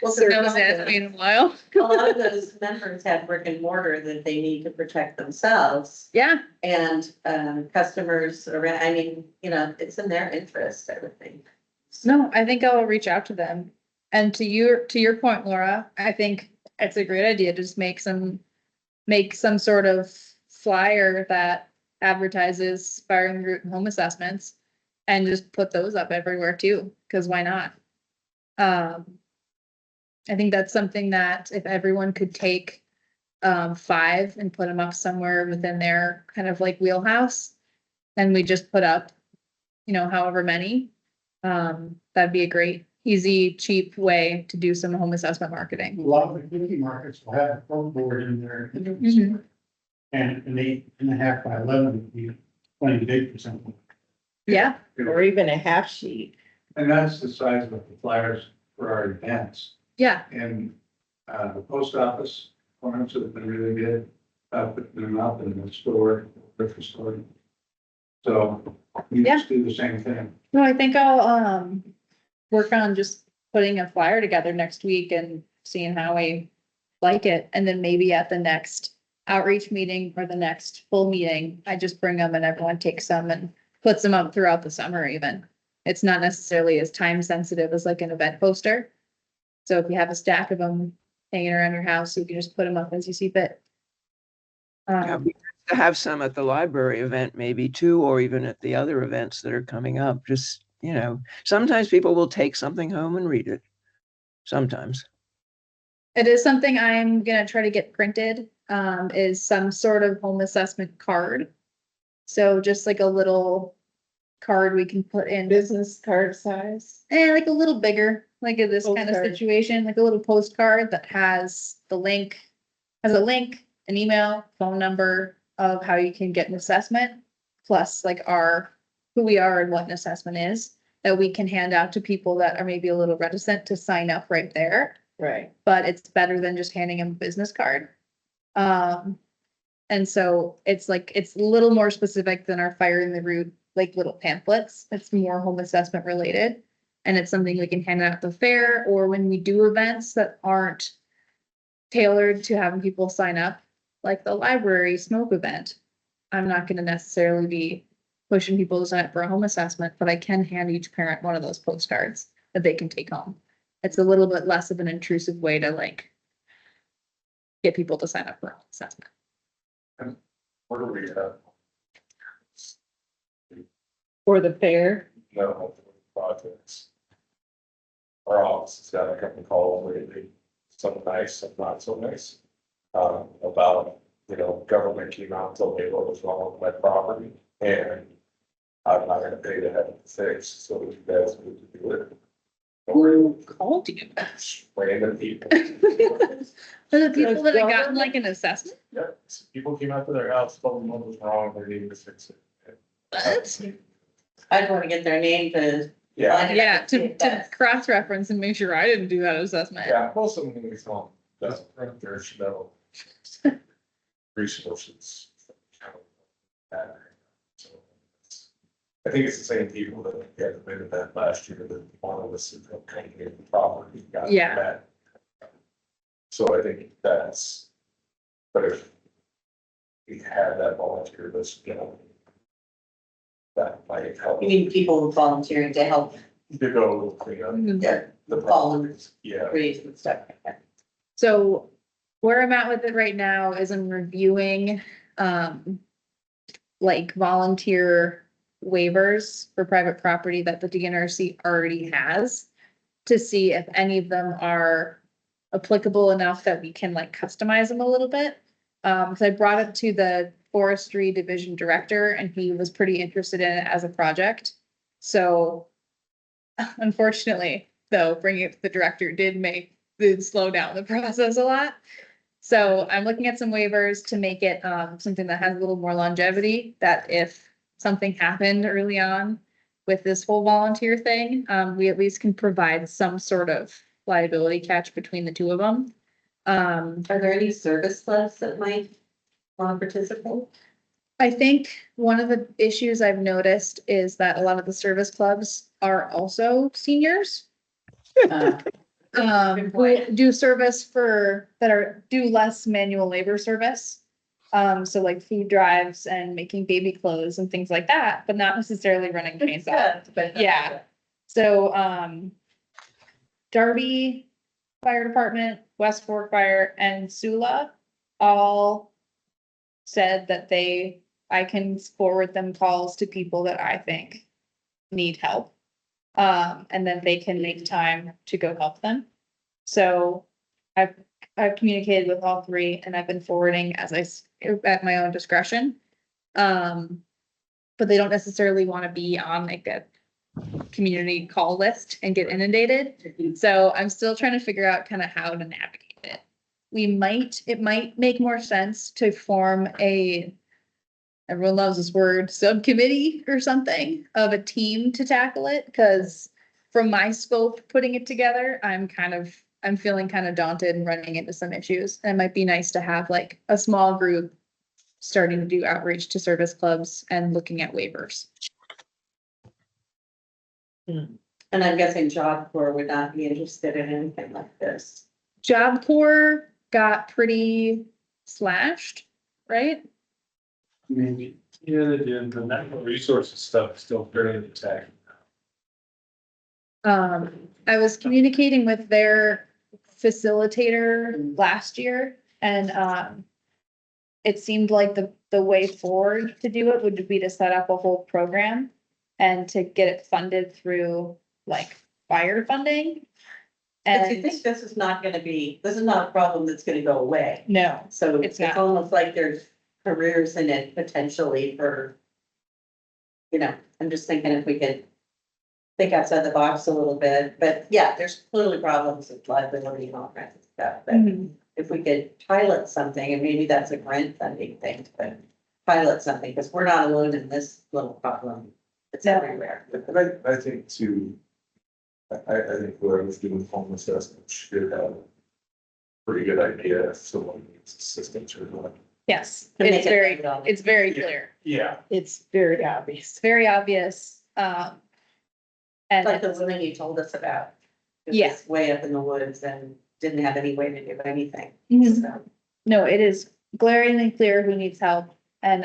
D: Well,
A: so that was it, been a while.
D: a lot of those members have brick and mortar that they need to protect themselves.
A: Yeah,
D: And customers around, it's in their interest, I would think.
A: no, I think I'll reach out to them. And to your point, Laura, I think it's a great idea to just make some sort of flyer that advertises fire and route and home assessments and just put those up everywhere too, because why not? I think that's something that if everyone could take 5 and put them up somewhere within their kind of like wheelhouse, and we just put up, however many, that'd be a great, easy, cheap way to do some home assessment
F: A
A: marketing.
F: lot of the cookie markets will have a phone board in there.
A: Mhm.
F: And an 8.5 by 11 would be plenty big for something.
A: Yeah,
B: Or even a half sheet.
K: And that's the size of the flyers for our events.
A: yeah,
K: And the post office, forums have been really good, putting them up in the store, liquor store. So we just do the same thing.
A: no, I think I'll work on just putting a flyer together next week and seeing how we like it, and then maybe at the next outreach meeting or the next full meeting, I just bring them and everyone takes some and puts them up throughout the summer even. It's not necessarily as time sensitive as like an event poster. So if you have a stack of them hanging around your house, you can just put them up as you see fit.
I: Yeah, we have to have some at the library event maybe too, or even at the other events that are coming up. Just, sometimes people will take something home and read it. Sometimes.
A: It is something I'm gonna try to get printed, is some sort of home assessment card. So just like a little card we can put in,
B: Business card size.
A: like a little bigger, like in this kind of
B: Postcard.
A: situation, like a little postcard that has a link, an email, phone number of how you can get an assessment, plus like who we are and what an assessment is, that we can hand out to people that are maybe a little reticent to sign up right there.
B: Right.
A: But it's better than just handing them a business card. And so it's like, it's a little more specific than our fire in the root, like little pamphlets. It's more home assessment related. And it's something we can hand out at the fair or when we do events that aren't tailored to having people sign up, like the library smoke event. I'm not gonna necessarily be pushing people to sign up for a home assessment, but I can hand each parent one of those postcards that they can take home. It's a little bit less of an intrusive way to like get people to sign up for a home assessment.
K: What do we have?
B: For the fair.
K: No, projects. Our office has got a couple calls lately, some nice, some not so nice. About, government came out and told me what was wrong with my property and I'm not gonna pay to have it fixed, so you guys need to do it.
A: Who called you?
K: Random people.
A: For the people that have gotten like an assessment?
K: Yep, people came out to their house, told them what was wrong, they needed to fix it.
A: What?
D: I'd want to get their name to.
K: Yeah,
A: Yeah, to cross-reference and make sure I didn't do that assessment.
K: yeah, most of them we saw, that's, there's no resources. So, I think it's the same people that had the bid event last year that wanted us to kind of get the property. got
A: Yeah.
K: that. So I think that's, but if we had that volunteer list, that might help.
D: You mean people volunteering to help
K: To go clean up
A: Mhm.
D: get
K: the
D: fallen
K: properties, yeah.
D: trees and stuff like that.
A: So where I'm at with it right now is I'm reviewing, like volunteer waivers for private property that the DNRC already has to see if any of them are applicable enough that we can like customize them a little bit. Cause I brought it to the forestry division director and he was pretty interested in it as a project. So unfortunately, though, bringing it to the director did slow down the process a lot. So I'm looking at some waivers to make it something that has a little more longevity, that if something happened early on with this whole volunteer thing, we at least can provide some sort of liability catch between the two of them.
D: Are there any service clubs that might want to participate?
A: I think one of the issues I've noticed is that a lot of the service clubs are also seniors. Who do service do less manual labor service. So like food drives and making baby clothes and things like that, but not necessarily running chainsaw.
D: But
A: Yeah. So, Darby Fire Department, West Fork Fire and Sula all said that I can forward them calls to people that I think need help. And then they can make time to go help them. So I've communicated with all three and I've been forwarding at my own discretion. But they don't necessarily want to be on like a community call list and get inundated. So I'm still trying to figure out kind of how to navigate it. It might make more sense to form everyone loves this word, subcommittee or something of a team to tackle it. Cause from my scope, putting it together, I'm feeling kind of daunted and running into some issues. And it might be nice to have like a small group starting to do outreach to service clubs and looking at waivers.
D: And I'm guessing Job Corps would not be interested in anything like this.
A: Job Corps got pretty slashed, right?
K: Maybe. Yeah, they did, the natural resources stuff is still fairly intact.
A: I was communicating with their facilitator last year and, it seemed like the way forward to do it would be to set up a whole program and to get it funded through like fire funding.
D: But you
A: And
D: think this is not a problem that's gonna go away.
A: no,
D: So
A: It's
D: it's
A: not.
D: almost like there's careers in it potentially for. I'm just thinking if we could think outside the box a little bit, but yeah, there's clearly problems with liability and all kinds of stuff, but.
A: Mhm.
D: If we could pilot something, and maybe that's a grant funding thing, but pilot something, because we're not alone in this little problem. It's
A: No.
D: everywhere.
K: And I think too, I think whoever's doing home assessment should have a pretty good idea if someone needs assistance or not.
A: Yes,
D: To make
A: it's
D: it
A: very,
D: relevant.
A: it's very clear.
C: Yeah,
B: It's very obvious.
A: It's very obvious. And
D: Like the woman you told us about. It was
A: Yeah.
D: Way up in the woods and didn't have any way to do anything.
A: Mhm.
D: So,
A: no, it is glaringly clear who needs help. And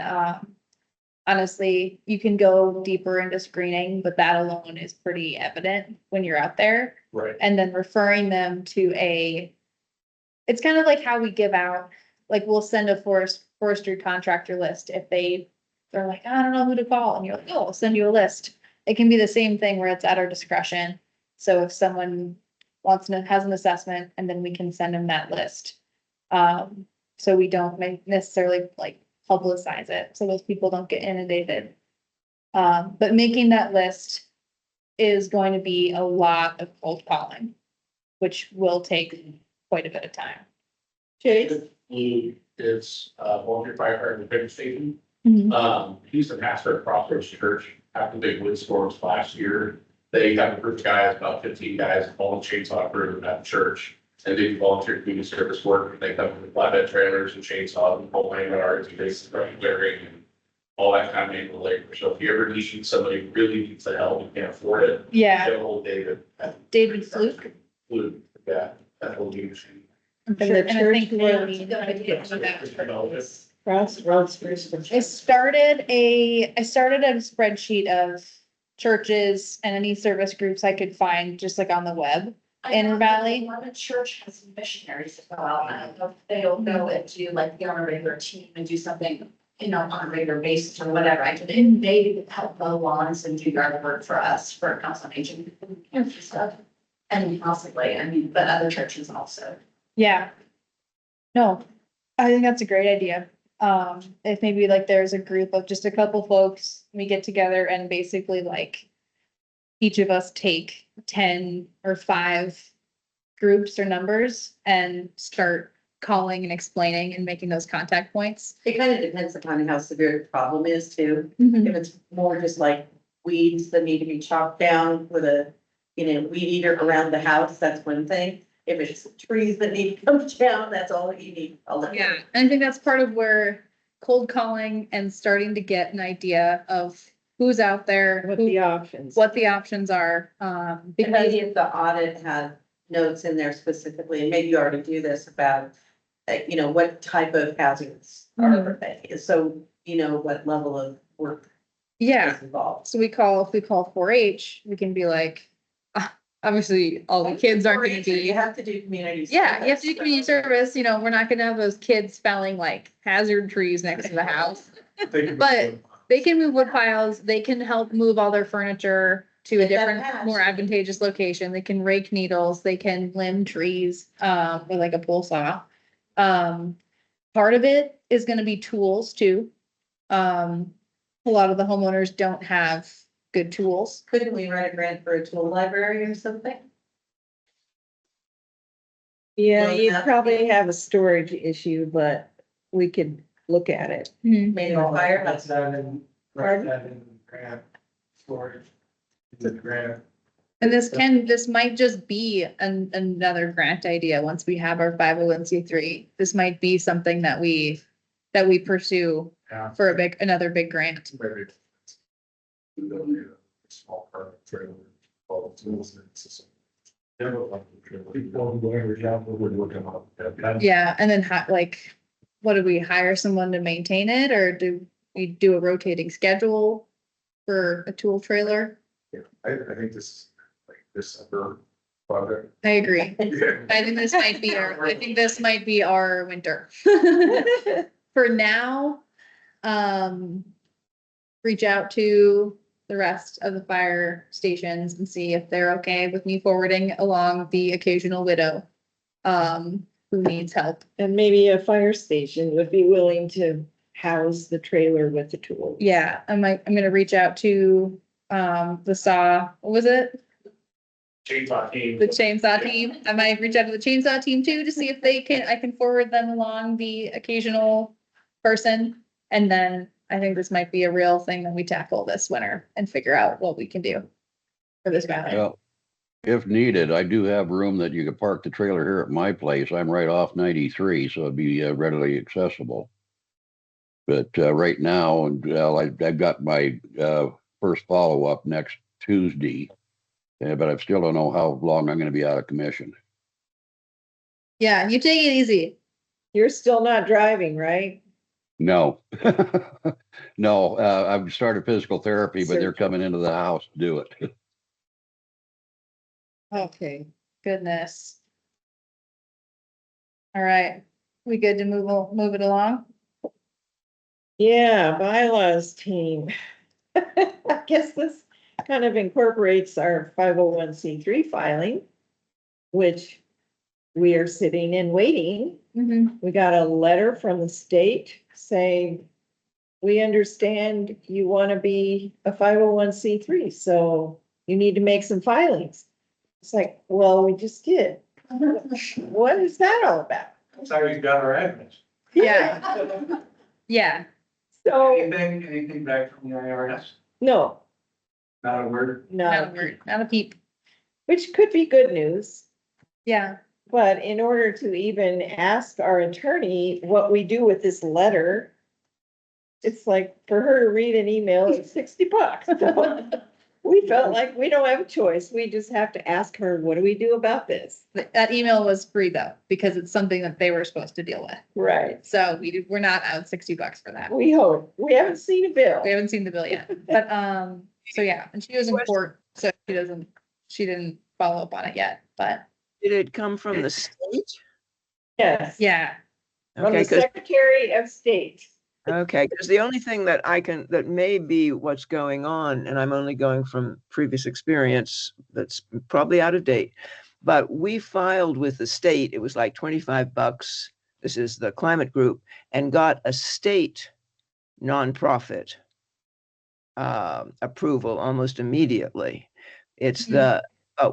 A: honestly, you can go deeper into screening, but that alone is pretty evident when you're out there.
C: right.
A: And then referring them to it's kind of like how we give out, like we'll send a forestry contractor list if they're like, I don't know who to call. And you're like, oh, I'll send you a list. It can be the same thing where it's at our discretion. So if someone has an assessment, and then we can send them that list. So we don't necessarily like publicize it, so those people don't get inundated. But making that list is going to be a lot of cold calling, which will take quite a bit of time.
B: Chase?
C: He is, volunteer firefighter in the big station.
A: Mhm.
C: He's the pastor at Crossroads Church. After the big wind storms last year, they got a group of guys, about 15 guys, all the chainsaw crew at the church. And they do volunteer community service work. They come with flatbed trailers and chainsaws and pole hand yards and basic clearing and all that kind of manual labor. So if you ever need somebody who really needs the help and can't afford it,
A: Yeah,
C: get old David.
A: David Fluke.
C: Fluke, yeah, that will do.
A: I'm
B: And
A: sure-
B: the
A: and I
B: church
A: think
B: name?
A: Lily could get to that.
B: Crossroads Christian
A: I
B: Church.
A: started a spreadsheet of churches and any service groups I could find, just like on the web. Inner Valley?
H: Mormon church has missionaries that go out, and I don't know if they'll go and do like be on a regular team and do something, on a regular basis or whatever. I could, and maybe help mow lawns and do yard work for us, for council on aging, stuff. And possibly, but other churches also.
A: Yeah. No, I think that's a great idea. If maybe like there's a group of just a couple folks, we get together and basically like each of us take 10 or 5 groups or numbers and start calling and explaining and making those contact points.
D: it kind of depends upon how severe the problem is too.
A: Mhm.
D: If it's more just like weeds that need to be chopped down with a, weed eater around the house, that's one thing. If it's trees that need to come down, that's all you need.
A: Yeah, and I think that's part of where cold calling and starting to get an idea of who's out there,
B: What the options.
A: what the options are,
D: And
A: because,
D: maybe if the audit had notes in there specifically, and maybe you already do this about, what type of hazards are they? So, what level of work
A: yeah.
D: is involved.
A: So if we call 4-H, we can be like, obviously, all the kids aren't gonna
D: You
A: be.
D: have to do community.
A: Yeah, you have to do
D: service.
A: community service, we're not gonna have those kids felling like hazard trees next to the house. But they can move wood piles, they can help move all their furniture to a
D: Get that
A: different,
D: patch.
A: more advantageous location. They can rake needles, they can limb trees, with like a pole saw. Part of it is gonna be tools too. A lot of the homeowners don't have good tools.
D: Couldn't we write a grant for a tool library or something?
B: Yeah,
D: Well,
B: you
D: that-
B: probably have a storage issue, but we could look at it.
D: Maybe a fire.
F: That's that in,
B: Pardon?
F: that in grant storage. The grant.
A: And this might just be another grant idea once we have our 501c3. This might be something that we pursue
F: Yeah.
A: for another big grant.
K: Maybe. Small part trailer, all the tools and it's. Never like the trailer. People who ever job would look them up.
A: Yeah, and then what do we hire someone to maintain it, or do we do a rotating schedule for a tool trailer?
K: Yeah, I think this is like this upper project.
A: I agree.
K: Yeah.
A: I think this might be our winter. For now, reach out to the rest of the fire stations and see if they're okay with me forwarding along the occasional widow who needs help.
B: And maybe a fire station would be willing to house the trailer with the tools.
A: Yeah, I'm gonna reach out to the what was it?
C: Chainsaw team.
A: The chainsaw team. I might reach out to the chainsaw team too to see if I can forward them along the occasional person. And then I think this might be a real thing that we tackle this winter and figure out what we can do for this valley.
G: Well, if needed, I do have room that you could park the trailer here at my place. I'm right off 93, so it'd be readily accessible. But right now, and I've got my first follow-up next Tuesday, but I still don't know how long I'm going to be out of commission.
A: Yeah, you take it easy.
B: You're still not driving, right?
G: No. No, I've started physical therapy, but they're coming into the house to do it.
B: Okay.
A: Goodness. All right, we good to move it along?
B: Yeah, bylaws team. I guess this kind of incorporates our 501c3 filing, which we are sitting and waiting.
A: Mm-hmm.
B: We got a letter from the state saying, we understand you want to be a 501c3, so you need to make some filings. It's like, well, we just did. What is that all about?
K: That's how you got our address.
A: Yeah. Yeah,
B: So,
K: Anything back from the IRS?
B: no,
K: Not a word?
A: not a
B: no,
A: word, not a peep.
B: which could be good news.
A: Yeah,
B: But in order to even ask our attorney what we do with this letter, it's like for her to read an email, it's $60. So we felt like we don't have a choice. We just have to ask her, what do we do about this?
A: that email was free though, because it's something that they were supposed to deal with.
B: Right.
A: So we're not out $60 for that.
B: We hope. We haven't seen a bill.
A: We haven't seen the bill yet, but, so yeah, and she was in court, so she didn't follow up on it yet, but
I: Did it come from the state?
B: Yes.
A: yeah.
B: From
I: Okay,
B: the
I: 'cause
B: Secretary of State.
I: okay, because the only thing that that may be what's going on, and I'm only going from previous experience that's probably out of date, but we filed with the state, it was like $25. This is the climate group, and got a state nonprofit approval almost immediately. It's the,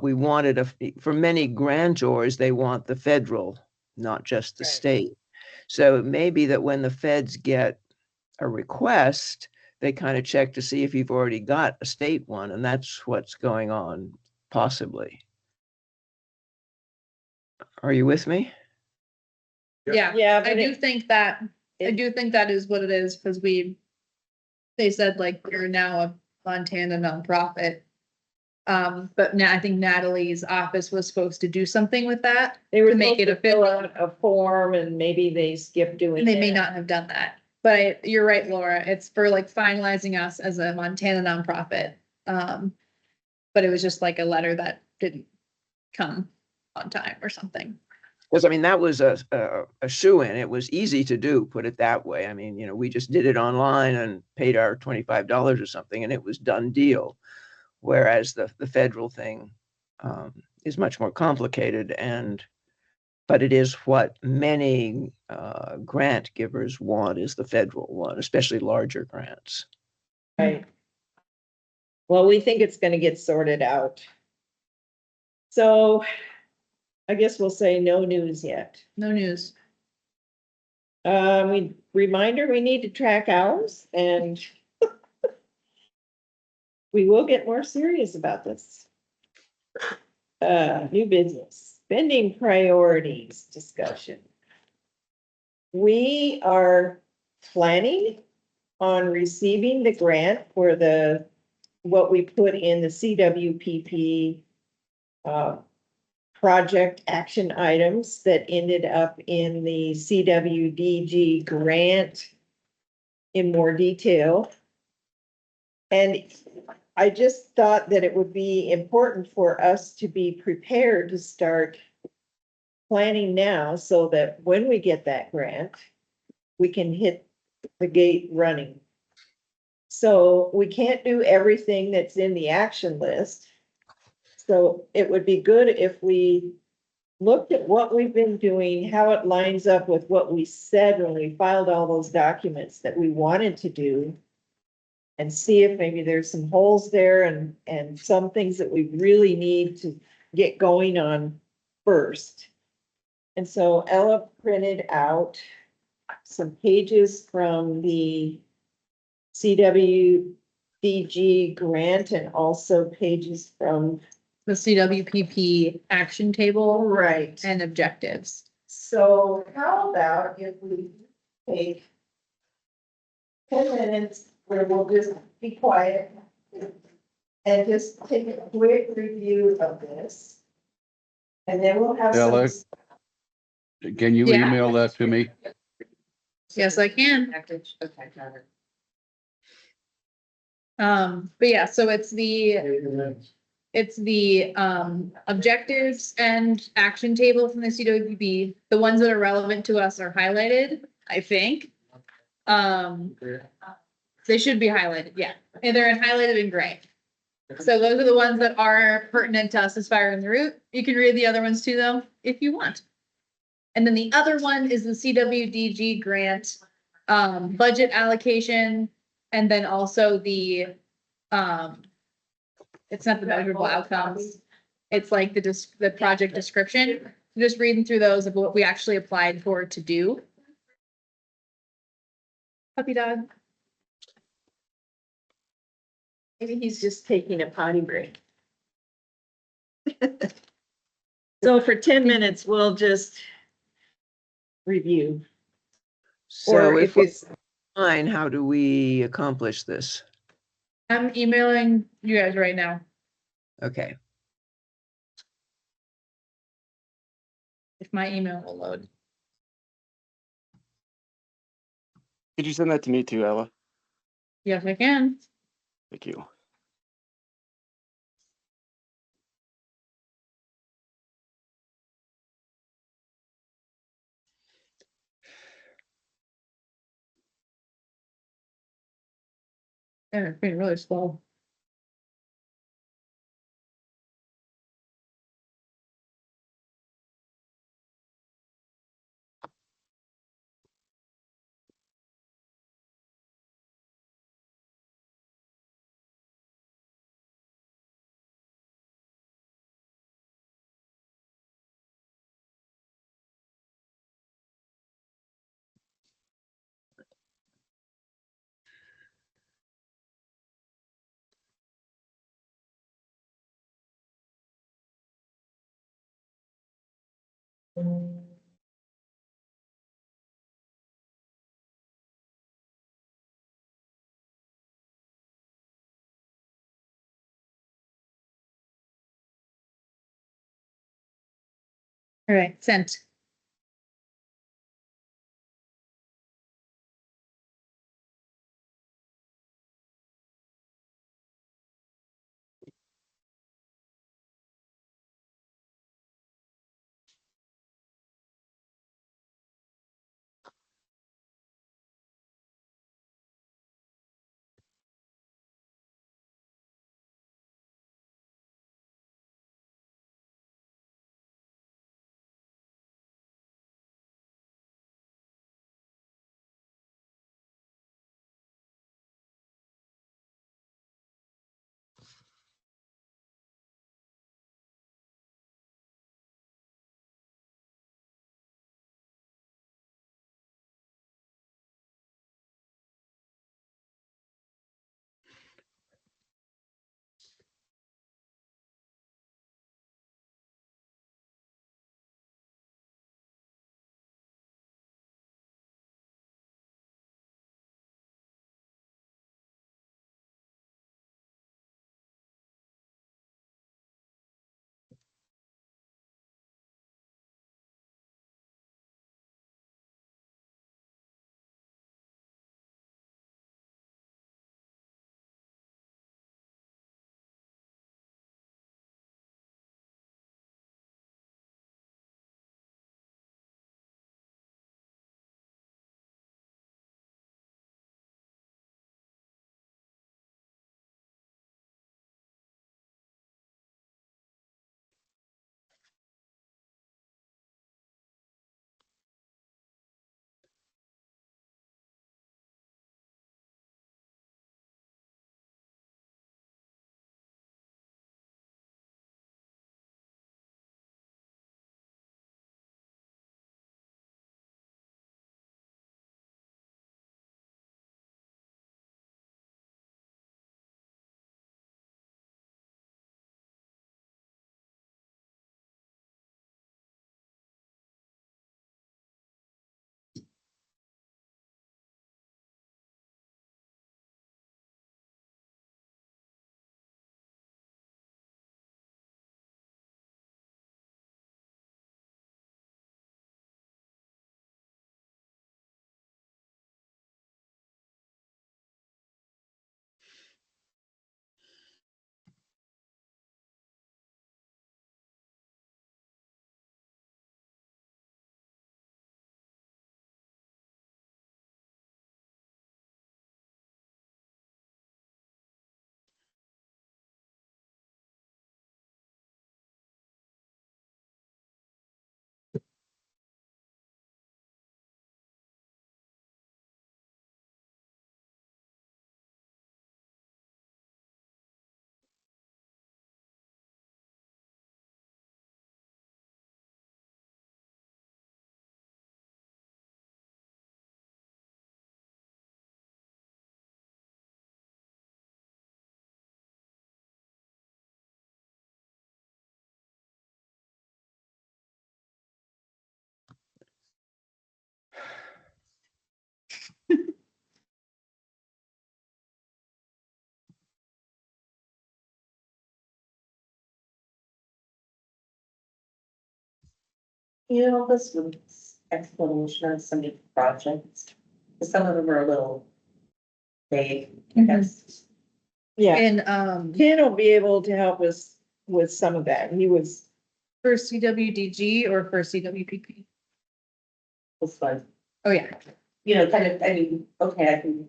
I: we wanted for many grantors, they want the federal, not just the
B: Right.
I: state. So it may be that when the feds get a request, they kind of check to see if you've already got a state one, and that's what's going on, possibly. Are you with me?
A: Yeah,
B: Yeah,
A: I
B: but
A: do think that, I
B: it-
A: do think that is what it is, because they said like, you're now a Montana nonprofit. But now I think Natalie's office was supposed to do something with that,
B: They were
A: to make
B: supposed
A: it
B: to fill
A: official.
B: out a form and maybe they skipped doing
A: And they may
B: that.
A: not have done that, but you're right, Laura, it's for like finalizing us as a Montana nonprofit. But it was just like a letter that didn't come on time or something.
I: Because I mean, that was a shoo-in. It was easy to do, put it that way. I mean, we just did it online and paid our $25 or something, and it was done deal. Whereas the federal thing is much more complicated, but it is what many grant givers want, is the federal one, especially larger grants.
B: Right. Well, we think it's gonna get sorted out. So I guess we'll say no news yet.
A: No news.
B: Reminder, we need to track hours and we will get more serious about this. New business, spending priorities discussion. We are planning on receiving the grant for what we put in the CWPP project action items that ended up in the CWDG grant in more detail. And I just thought that it would be important for us to be prepared to start planning now so that when we get that grant, we can hit the gate running. So we can't do everything that's in the action list. So it would be good if we looked at what we've been doing, how it lines up with what we said when we filed all those documents that we wanted to do. And see if maybe there's some holes there and some things that we really need to get going on first. And so Ella printed out some pages from the CWDG grant and also pages from
A: The CWPP action table
B: right.
A: and objectives.
B: So how about if we take 10 minutes where we'll just be quiet and just take a quick review of this. And then we'll have some.
G: Ella? Can you
A: Yeah.
G: email that to me?
A: Yes, I can.
D: Package, okay, got it.
A: But yeah, so it's the objectives and action table from the CWB. The ones that are relevant to us are highlighted, I think. They should be highlighted, yeah, and they're highlighted in gray. So those are the ones that are pertinent to us as fire in the route. You can read the other ones too, though, if you want. And then the other one is the CWDG grant, budget allocation, and then also the, it's not the measurable outcomes. It's like the project description, just reading through those of what we actually applied for to do. Puppy dog.
B: Maybe he's just taking a potty break. So for 10 minutes, we'll just review.
I: So
B: Or
I: if
B: if it's,
I: it's fine, how do we accomplish this?
A: I'm emailing you guys right now.
I: Okay.
A: If my email will load.
E: Could you send that to me too, Ella?
A: Yes, I can.
E: Thank you.
A: Yeah, it's been really slow. All right, sent.
D: You know, this was explanation on some of the projects. Some of them are a little vague, I guess.
B: Yeah,
A: And,
B: Ken will be able to help us with some of that. He was,
A: for CWDG or for CWPP?
D: This one,
A: Oh, yeah.
D: you know, kind of, I mean, okay, I can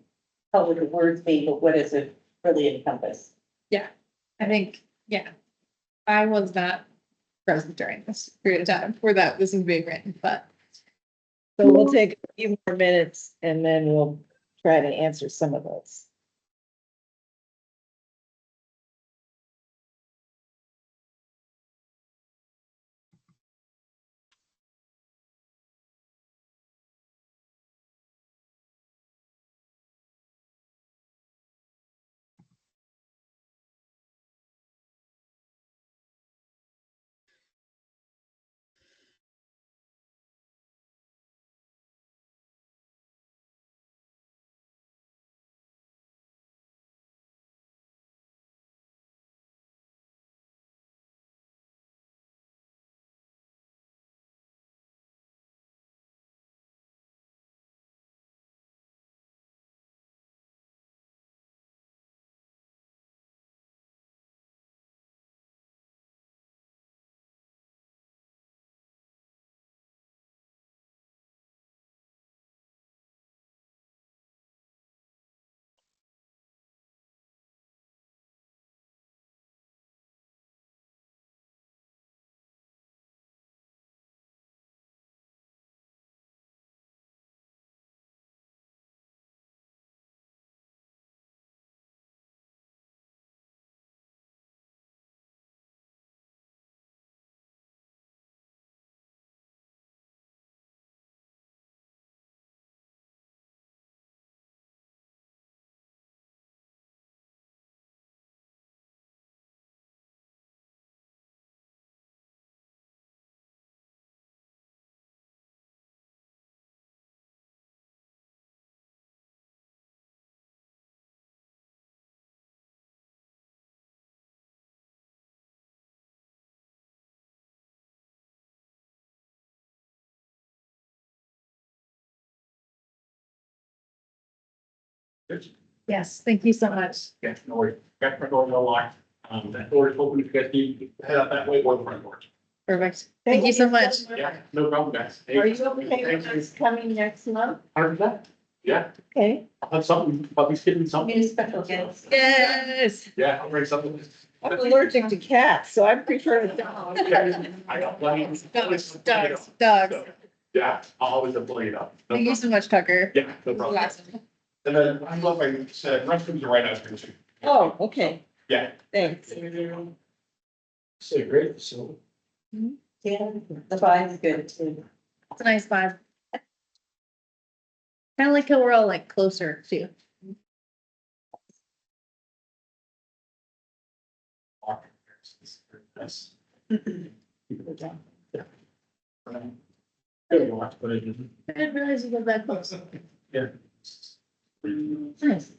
D: tell what the words mean, but what does it really encompass?
A: I think, yeah. I was not present during this period of time where this was being written, but
B: so we'll take a few more minutes and then we'll try to answer some of those.
A: yes, thank you so much.
C: Yeah, no worries. Got front door, no lock. That door is open if you guys need to head out that way or the front door.
A: Perfect. Thank you so much.
C: Yeah, no problem, guys.
B: Are you okay with us coming next month?
C: 100%. Yeah,
B: Okay,
C: I'll have something, I'll be skipping something.
D: Maybe special gifts.
A: Yes.
C: Yeah, I'll bring something.
B: I'm allergic to cats, so I prefer a dog.
C: I got plenty.
A: Dogs.
C: Yeah, I'll always have plenty of. No
A: Thank you
C: problem.
A: so much, Tucker.
C: Yeah, no problem.
A: Awesome.
C: And then I don't know if I said, restrooms are right out here too.
B: Oh, okay,
C: Yeah.
B: thanks.
C: Say great, so.
D: Yeah, the vibe's good too.
A: It's a nice vibe. Kind of like how we're all like closer too.
C: Nice. Keep it down. Yeah. There you go, have to put it in.
A: I didn't realize you got that close.
C: Yeah.
A: Nice.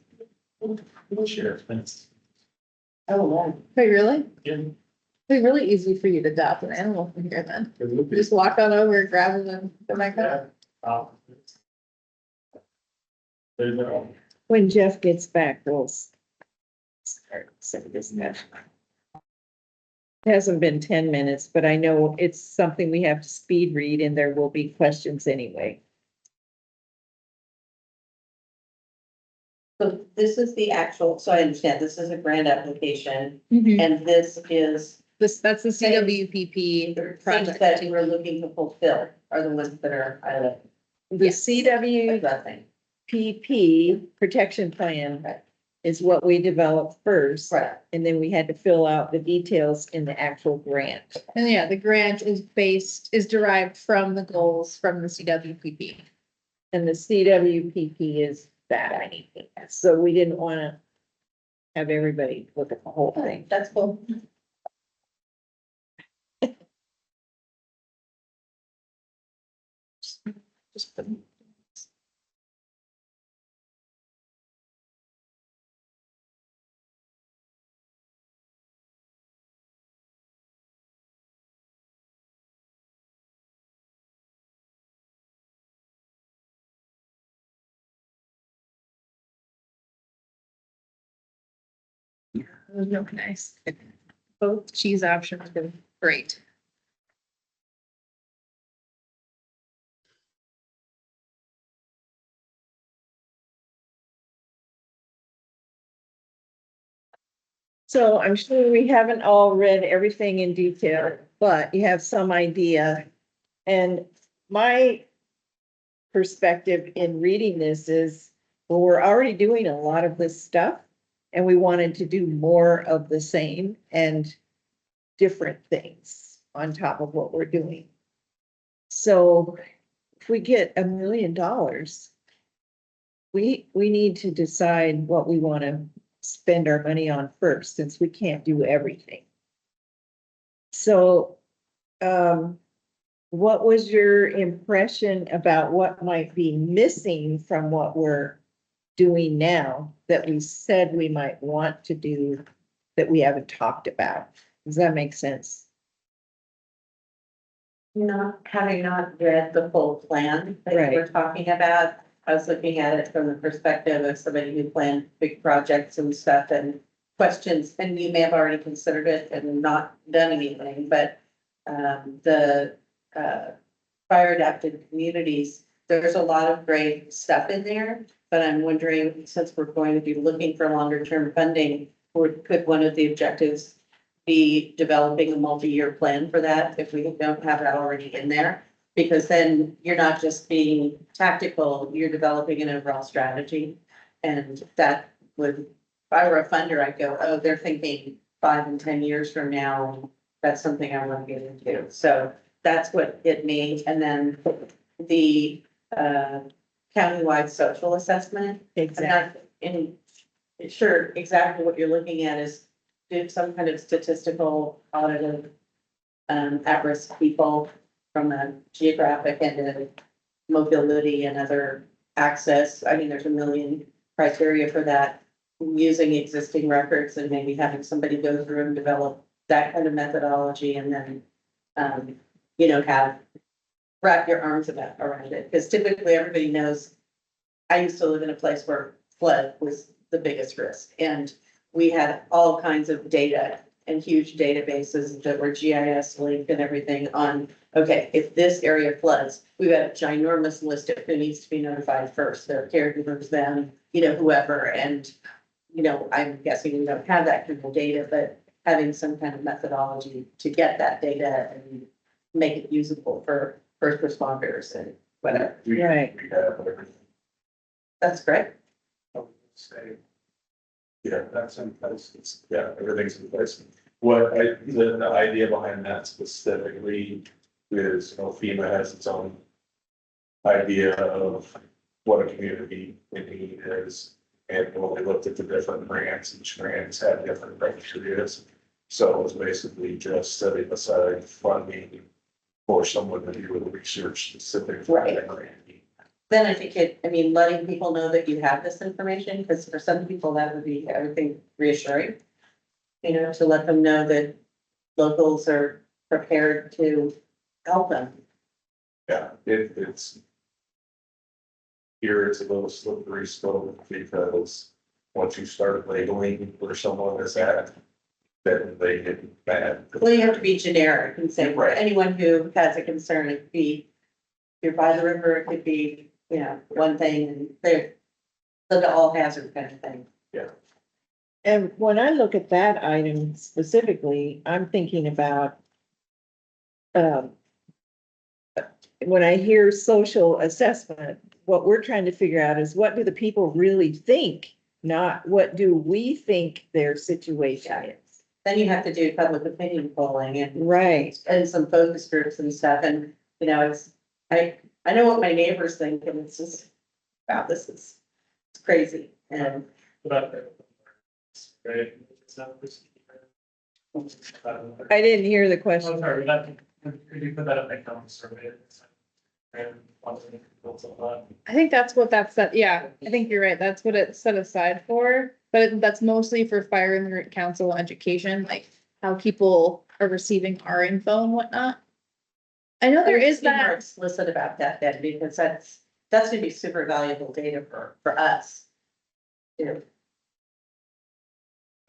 C: We'll share, thanks.
D: Oh, wow.
A: Wait, really?
C: Yeah.
A: It'd be really easy for you to adopt an animal from here then.
C: It would be.
A: Just walk on over, grab them and go back up.
C: Yeah. There you go.
B: When Jeff gets back, we'll start some of this stuff. It hasn't been 10 minutes, but I know it's something we have to speed read and there will be questions anyway.
D: So this is the actual, so I understand, this is a grant application
A: Mhm.
D: and this is
A: That's the CWPP
D: the things
A: project.
D: that we're looking to fulfill are the ones that are highlighted.
B: The
A: Yes.
D: Nothing.
B: CWPP protection plan is what we developed first.
D: Right.
B: And then we had to fill out the details in the actual grant.
A: And yeah, the grant is derived from the goals from the CWPP.
B: And the CWPP is that. So we didn't want to have everybody look at the whole thing.
D: That's cool.
A: Just put It was really nice. Both cheese options were great.
B: So I'm sure we haven't all read everything in detail, but you have some idea. And my perspective in reading this is, well, we're already doing a lot of this stuff. And we wanted to do more of the same and different things on top of what we're doing. So if we get $1 million, we need to decide what we want to spend our money on first, since we can't do everything. So, what was your impression about what might be missing from what we're doing now that we said we might want to do that we haven't talked about? Does that make sense?
D: Having not read the full plan that
B: Right.
D: we're talking about, I was looking at it from the perspective of somebody who planned big projects and stuff and questions, and you may have already considered it and not done anything, but the fire adapted communities, there's a lot of great stuff in there, but I'm wondering, since we're going to be looking for longer term funding, could one of the objectives be developing a multi-year plan for that if we don't have that already in there? Because then you're not just being tactical, you're developing an overall strategy. And that would, if I were a funder, I'd go, oh, they're thinking 5 and 10 years from now. That's something I want to get into. So that's what it means. And then the countywide social assessment.
B: Exactly.
D: And sure, exactly what you're looking at is do some kind of statistical audit of at-risk people from a geographic and mobility and other access. I mean, there's a million criteria for that, using existing records and maybe having somebody go through and develop that kind of methodology, and then wrap your arms around it. Because typically everybody knows, I used to live in a place where flood was the biggest risk, and we had all kinds of data and huge databases that were GIS linked and everything on, okay, if this area floods, we've got a ginormous list of who needs to be notified first, their caregivers, them, whoever. And, I'm guessing we don't have that kind of data, but having some kind of methodology to get that data and make it usable for first responders and whatever.
B: Right.
K: We have everything.
D: That's great.
K: I would say. Yeah, that's in place. Everything's in place. The idea behind that specifically is, FEMA has its own idea of what a community in need is. And when we looked at the different grants, each grants had different criteria. So it was basically just setting aside funding for someone to do the research specific for that grant.
D: Then I think letting people know that you have this information, because for some people that would be, I would think, reassuring. To let them know that locals are prepared to help them.
K: Yeah, it's. Here it's a little slippery slope, because once you start labeling where someone is at, then they get bad.
D: Well, you have to be generic and say,
K: Right.
D: anyone who has a concern, it could be, if you're by the river, it could be, one thing, and they're the all hazard kind of thing.
B: And when I look at that item specifically, I'm thinking about when I hear social assessment, what we're trying to figure out is, what do the people really think? Not what do we think their situation is.
D: Then you have to do public opinion polling and
B: Right.
D: some focus groups and stuff, and, I know what my neighbors think, and it's just, wow, it's crazy, and.
C: Right.
B: I didn't hear the
C: I'm
B: question.
C: sorry, could you put that up like on the survey? And
A: I think that's what that's set, yeah, I think you're right, that's what it's set aside for, but that's mostly for fire and council education, like how people are receiving our info and whatnot. I know there is
D: Be more
A: that,
D: explicit about that then, because that's gonna be super valuable data for us.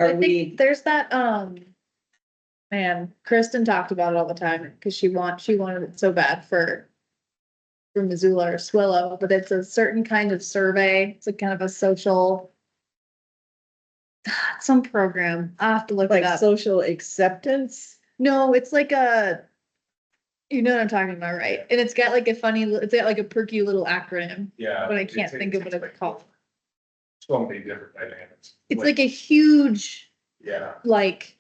B: Are
A: I
B: we,
A: think there's that, man, Kristen talked about it all the time, because she wanted it so bad for Missoula or Swillow, but it's a certain kind of survey. It's a kind of a social, some program. I'll have to look it
B: like
A: up.
B: social acceptance?
A: No, it's like a, you know what I'm talking about, right? And it's got like a funny, it's got like a perky little acronym,
K: Yeah.
A: but I can't think of what it's called.
K: So many different dynamics.
A: It's like a huge,
K: Yeah.
A: like,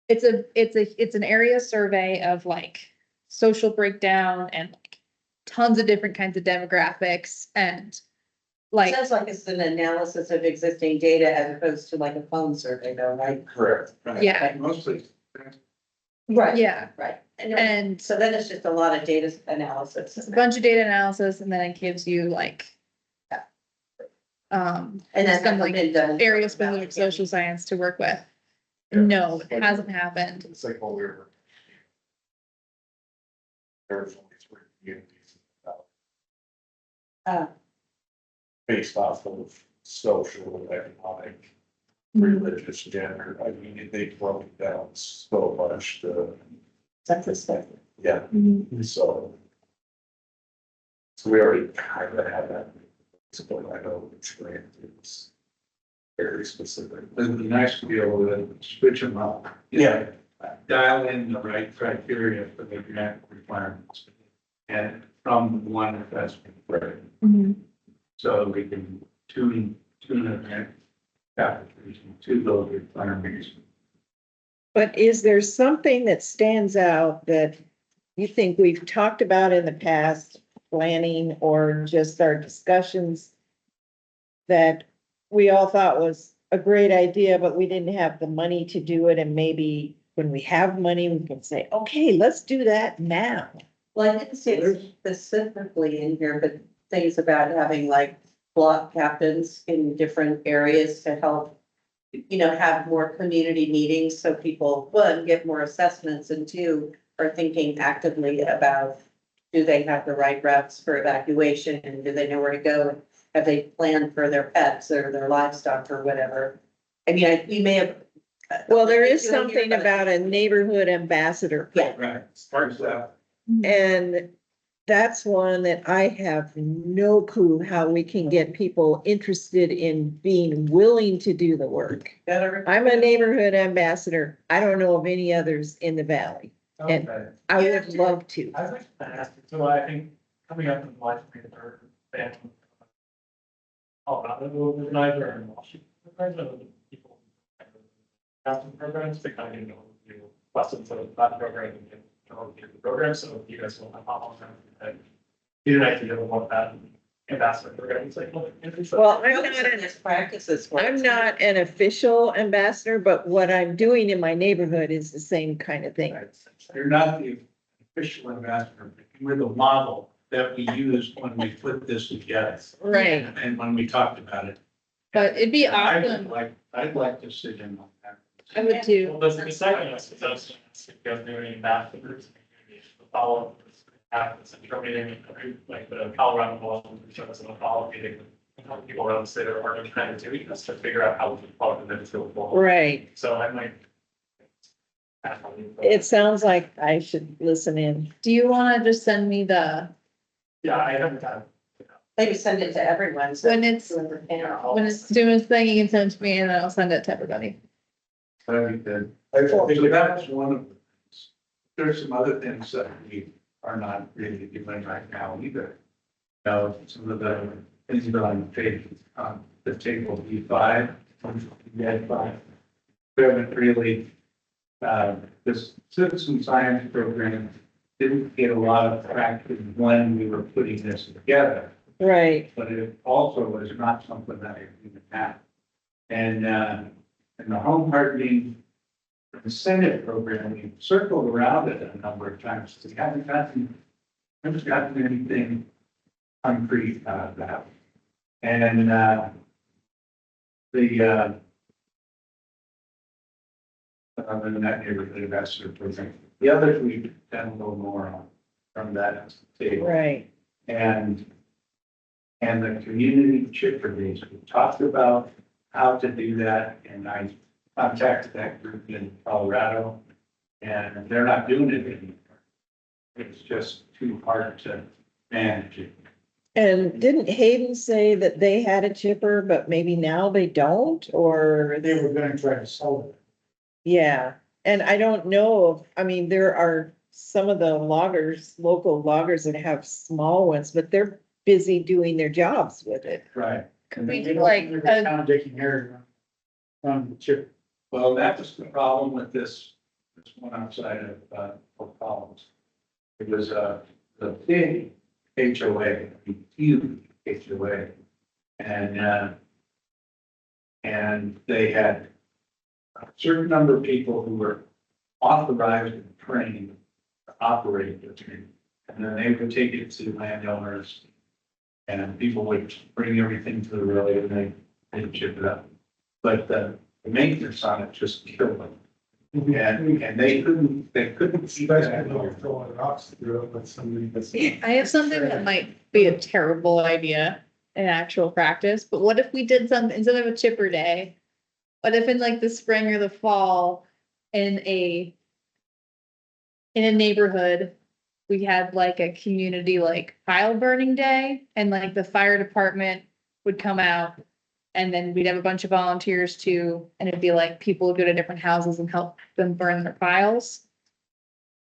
A: it's an area survey of like social breakdown and like tons of different kinds of demographics and like,
D: Sounds like it's an analysis of existing data as opposed to like a phone survey though, right?
K: Correct. Right.
A: Yeah.
K: Mostly.
D: Right.
A: yeah.
D: Right.
A: And
D: So then it's just a lot of data analysis.
A: it's a bunch of data analysis and then it gives you like,
D: And that's
A: some
D: like
A: like
D: been done.
A: area specific social science to work with.
K: Yeah.
A: No, it hasn't happened.
K: It's like what we were. There's only three communities.
D: Uh,
K: Based off of social, economic, religious, gender. I mean, they broke it down so much to. Yeah, so. So we already kind of have that. So I know it's great. It's very specific. It'd be nice to be able to switch them up. Yeah. Dial in the right criteria for the grant requirements. And from the one that's right. So we can tune a grant application to those requirements.
B: But is there something that stands out that you think we've talked about in the past, planning or just our discussions, that we all thought was a great idea, but we didn't have the money to do it, and maybe when we have money, we can say, okay, let's do that now.
D: Well, I didn't see it specifically in here, but things about having like block captains in different areas to help, you know, have more community meetings so people, one, get more assessments and two, are thinking actively about, do they have the right routes for evacuation and do they know where to go? Have they planned for their pets or their livestock or whatever? I mean, we may have.
B: Well, there is something about a neighborhood ambassador.
D: Yeah.
K: Right. Sparks that.
B: And that's one that I have no clue how we can get people interested in being willing to do the work. I'm a neighborhood ambassador. I don't know of any others in the valley. And
C: Okay.
B: I would love to.
C: I was like, fantastic. So I think coming up in March, we can start banning. Oh, not the organizer and Washington, people. Captain programs to kind of, you know, do lessons of that program and get, you know, the program, so you guys will have all and get an idea of what that ambassador program is like.
B: Well, I'm not an official ambassador, but what I'm doing in my neighborhood is the same kind of thing.
K: You're not the official ambassador, but you're the model that we used when we put this together.
B: Right.
K: And when we talked about it.
A: But it'd be
K: I would
A: awesome.
K: I'd like to sit in on that.
A: I would too.
C: Well, that's the second, is those, if you guys do any ambassadors, follow up, have this intro meeting, like the Colorado Ball, show us in a follow meeting. People around the state are already kind of doing this to figure out how to plug them into a ball.
B: Right.
C: So I might.
B: It sounds like I should listen in.
A: Do you wanna just send me the,
C: Yeah, I haven't got.
D: Maybe send it to everyone. so
A: when it's,
D: whoever can.
A: when it's doing its thing, you can send it to me and then I'll send it to everybody.
K: That'd be good. I think that's one of the things. There's some other things that we are not really doing right now either. You know, some of the things that I'm taking on the table B5, B5. We haven't really, this citizen science program didn't get a lot of traction when we were putting this together.
B: Right.
K: But it also was not something that I even had. And the home hardening incentive program, we circled around it a number of times. We haven't gotten anything concrete out of that. And other than that neighborhood ambassador program, the others we've done a little more on from that table.
B: Right.
K: And the community chipper days, we talked about how to do that, and I contacted that group in Colorado, and they're not doing it anymore. It's just too hard to manage it.
B: And didn't Hayden say that they had a chipper, but maybe now they don't, or?
F: They were gonna try to sell it.
B: Yeah, and I don't know, I mean, there are some of the loggers, local loggers that have small ones, but they're busy doing their jobs with it.
K: Right.
A: Could we
F: They
A: do
F: don't
A: like
F: live
A: a
F: in town, Dick and Harry on the chip.
K: Well, that was the problem with this one outside of, Fort Collins. It was, the big HOA, a huge HOA. And they had a certain number of people who were authorized and trained to operate the thing. And then they would take it to landowners. And people would bring everything to the road and they'd chip it up. But the maintenance on it just killed them. And they couldn't keep
F: Especially
K: that
F: when you're
K: going.
F: throwing rocks through it with somebody that's.
A: I have something that might be a terrible idea in actual practice, but what if we did something instead of a chipper day? What if in like the spring or the fall in a neighborhood, we had like a community like pile burning day and like the fire department would come out and then we'd have a bunch of volunteers too, and it'd be like people would go to different houses and help them burn their piles.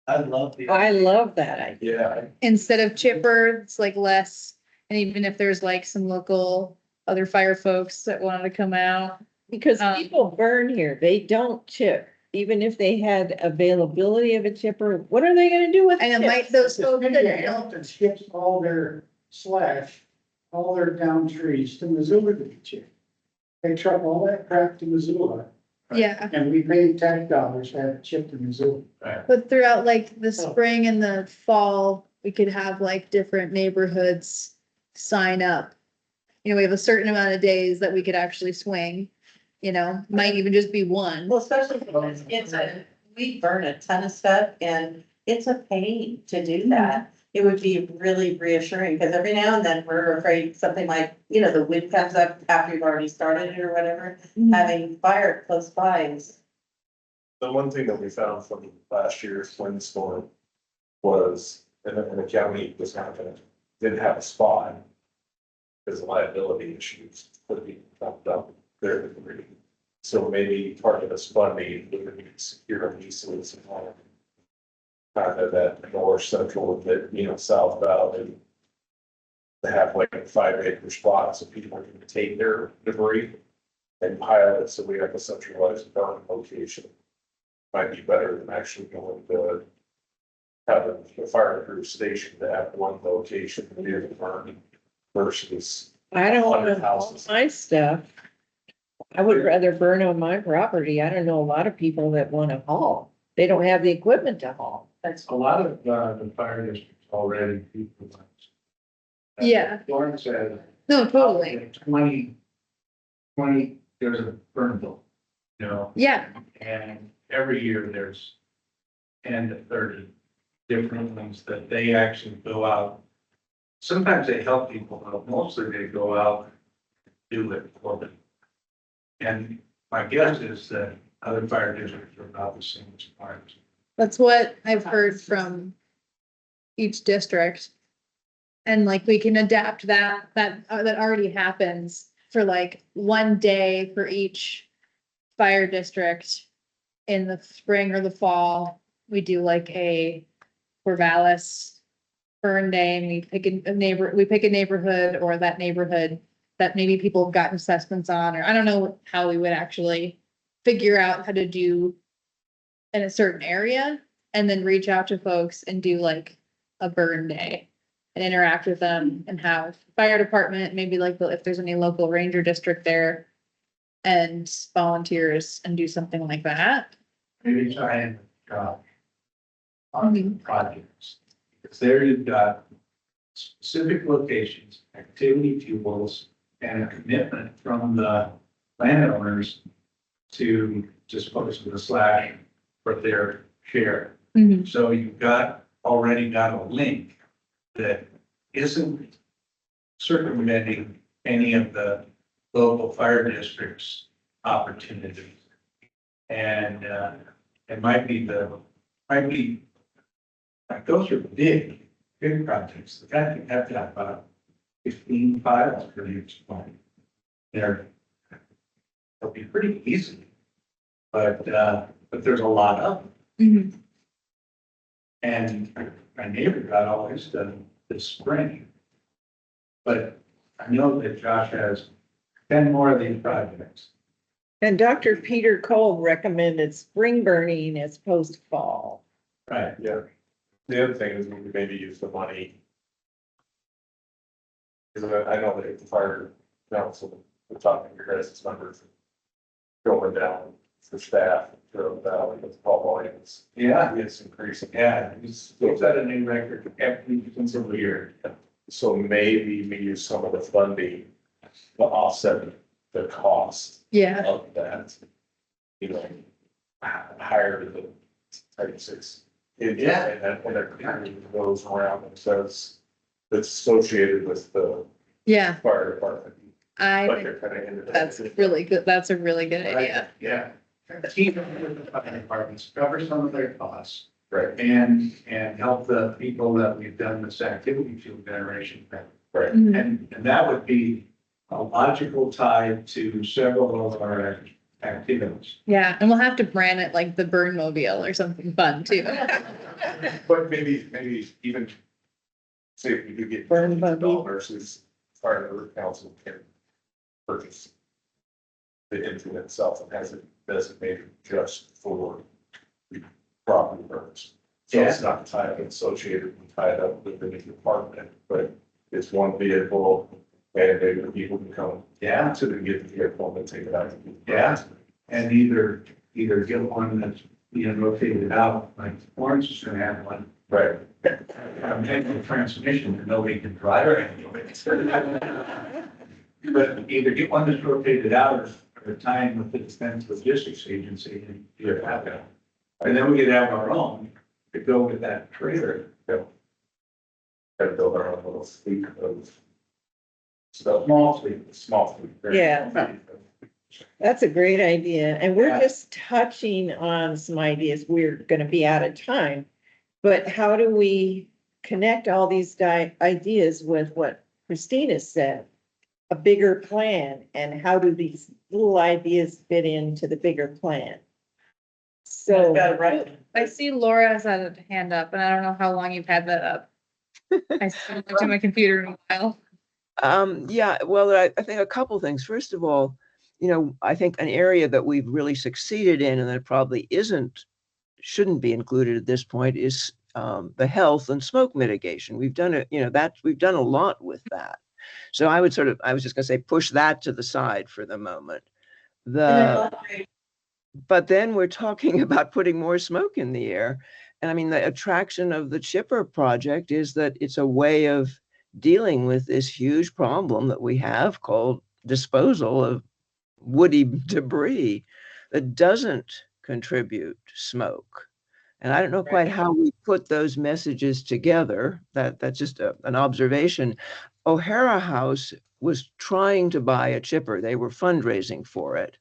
K: I love the.
B: I love that idea.
K: Yeah,
A: Instead of chipper, it's like less, and even if there's like some local other fire folks that wanted to come out.
B: Because
A: Um,
B: people burn here, they don't chip, even if they had availability of a chipper, what are they gonna do with
A: And it might,
B: chips?
A: those
F: The
A: folks
F: city
A: that
F: of Hampton skips all their slash, all their down trees to Missoula to be chipped. They truck all that crap to Missoula,
A: yeah,
F: and we pay tax dollars to have it chipped in Missoula.
A: but throughout like the
B: Oh.
A: spring and the fall, we could have like different neighborhoods sign up. You know, we have a certain amount of days that we could actually swing, you know, might even just be one.
D: Well, especially because we burn a ton of stuff and it's a pain to do that. It would be really reassuring because every now and then we're afraid something like, the wind comes up after you've already started it or whatever. Having fire close by is,
L: The one thing that we found from last year's windstorm was, and the county was not gonna, didn't have a spot. Because of liability issues could be dumped up there. So maybe part of this funding would be secure leases and all. Kind of that north central, that, south valley. They have like 5 acre spots so people can take their debris and pile it, so we have a centralized burn location. Might be better than actually going to having a fire crew station to have one location to do the burning versus.
B: I don't
L: 100
B: wanna haul
L: houses.
B: my stuff. I would rather burn on my property. I don't know a lot of people that wanna haul. They don't have the equipment to haul.
D: that's,
K: a lot of, the fire districts already. People.
A: Yeah.
K: Lauren said.
A: No, totally.
K: 20, there's a burn bill,
A: Yeah,
K: and every year there's 10 to 30 different ones that they actually go out. Sometimes they help people, but mostly they go out and do it for them. And my guess is that other fire districts are about the same as ours.
A: that's what I've heard from each district. And like we can adapt that already happens for like one day for each fire district. In the spring or the fall, we do like a Corvallis burn day and we pick a neighborhood or that neighborhood that maybe people have gotten assessments on, or I don't know how we would actually figure out how to do in a certain area and then reach out to folks and do like a burn day and interact with them and have fire department, maybe like if there's any local ranger district there and volunteers and do something like that.
K: Maybe try and, on projects. Because there you've got specific locations, activity fuels, and a commitment from the landowners to dispose of the slash for their share. So you've already got a link that isn't circumventing any of the local fire districts' opportunities. And, it might be, like, those are big projects. The fact you have to have about 15 files for each one. They'll be pretty easy. But there's a lot of them. And my neighbor got all his done this spring. But I know that Josh has 10 more of these projects.
B: And Dr. Peter Cole recommended spring burning as opposed to fall.
K: Right.
L: Yeah. The other thing is we could maybe use the money. Because I know that if the fire council, we're talking your guys' numbers. Going down for staff, through the valley with call volumes.
K: Yeah,
L: It's increasing.
K: yeah, he's set a new record every single year.
L: So maybe we use some of the funding to offset the cost
A: Yeah.
L: of that. You know, higher the 36.
K: Yeah.
L: And that kind of goes around and says it's associated with the
A: Yeah,
L: fire department.
A: I
L: But
A: think
L: they're kind of independent.
A: that's really good. That's a really good idea.
K: Yeah. Team up with the fire departments, cover some of their costs
L: Right,
K: and help the people that we've done this activity fuel generation with.
L: right.
A: Mhm.
K: And that would be a logical tie to several of our activities.
A: Yeah, and we'll have to brand it like the Burn Mobile or something fun too.
L: But maybe even say if we do get
B: Burn buggy.
L: $50 is fire council can purchase the engine itself and has it designated just for the property burns. So it's not tied, associated, tied up with the department, but it's one vehicle and maybe the people can come
K: Yeah,
L: to the get the vehicle and take it out.
K: Yeah. and either get one that's being rotated out, like Orange is gonna have one.
L: Right.
K: Manual transmission that nobody can drive or anything. But either get one that's rotated out or time with the Defense Logistics Agency and you have that. And then we could have our own to go with that trailer.
L: Got to build our own little fleet of stuff. Small fleet.
B: Yeah. That's a great idea. And we're
K: Yeah.
B: just touching on some ideas. We're gonna be out of time. But how do we connect all these ideas with what Christina said? A bigger plan, and how do these little ideas fit into the bigger plan? So.
A: I see Laura has had a hand up and I don't know how long you've had that up. I haven't looked at my computer in a while.
I: Yeah, well, I think a couple things. First of all, I think an area that we've really succeeded in and that probably shouldn't be included at this point is the health and smoke mitigation. We've done it, we've done a lot with that. So I was just gonna say, push that to the side for the moment. But then we're talking about putting more smoke in the air. And I mean, the attraction of the chipper project is that it's a way of dealing with this huge problem that we have called disposal of woody debris that doesn't contribute smoke. And I don't know quite how we put those messages together. That's just an observation. O'Hara House was trying to buy a chipper. They were fundraising for it,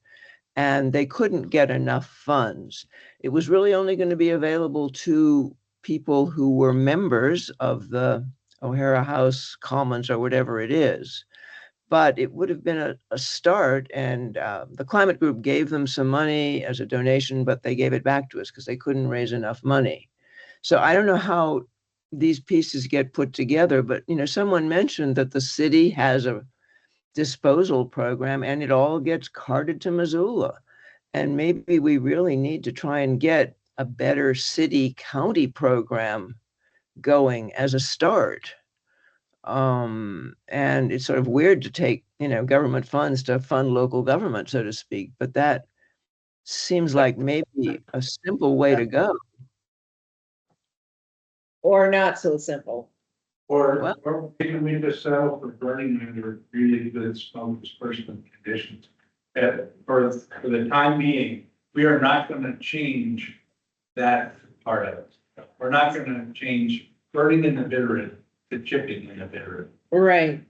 I: and they couldn't get enough funds. It was really only going to be available to people who were members of the O'Hara House Commons or whatever it is. But it would have been a start, and the climate group gave them some money as a donation, but they gave it back to us because they couldn't raise enough money. So I don't know how these pieces get put together, but someone mentioned that the city has a disposal program and it all gets carted to Missoula. And maybe we really need to try and get a better city county program going as a start. And it's sort of weird to take, government funds to fund local government, so to speak, but that seems like maybe a simple way to go.
B: Or not so simple.
K: Or maybe we just settle for burning under really good smoke disbursement conditions. For the time being, we are not gonna change that part of it. We're not gonna change burning in the Bitterroot to chipping in the Bitterroot.
B: Right.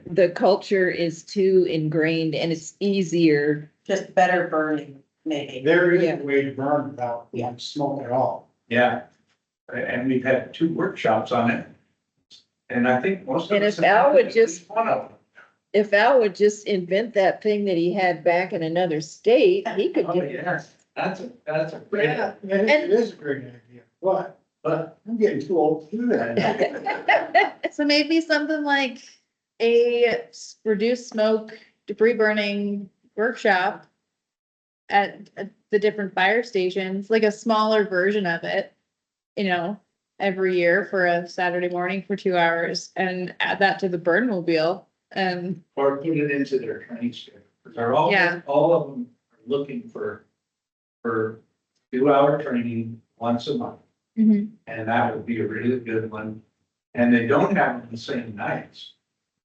B: The culture is too ingrained and it's easier.
D: Just better burning. maybe.
F: There is
B: Yeah.
F: a way to burn without smoke at all.
K: Yeah. And we've had 2 workshops on it. And I think most of
B: And
K: us.
B: if Al would just-
K: One of them.
B: If Al would just invent that thing that he had back in another state, he could
K: Oh,
B: do.
K: yes, that's a great.
F: Yeah, it is a great idea, but I'm getting too old to do that.
A: So maybe something like a reduced smoke debris burning workshop at the different fire stations, like a smaller version of it, every year for a Saturday morning for 2 hours and add that to the burn mobile. And
K: Or put it into their training schedule. They're all,
A: Yeah.
K: all of them are looking for 2-hour training once a month.
A: Mhm.
K: And that would be a really good one. And they don't have them the same nights.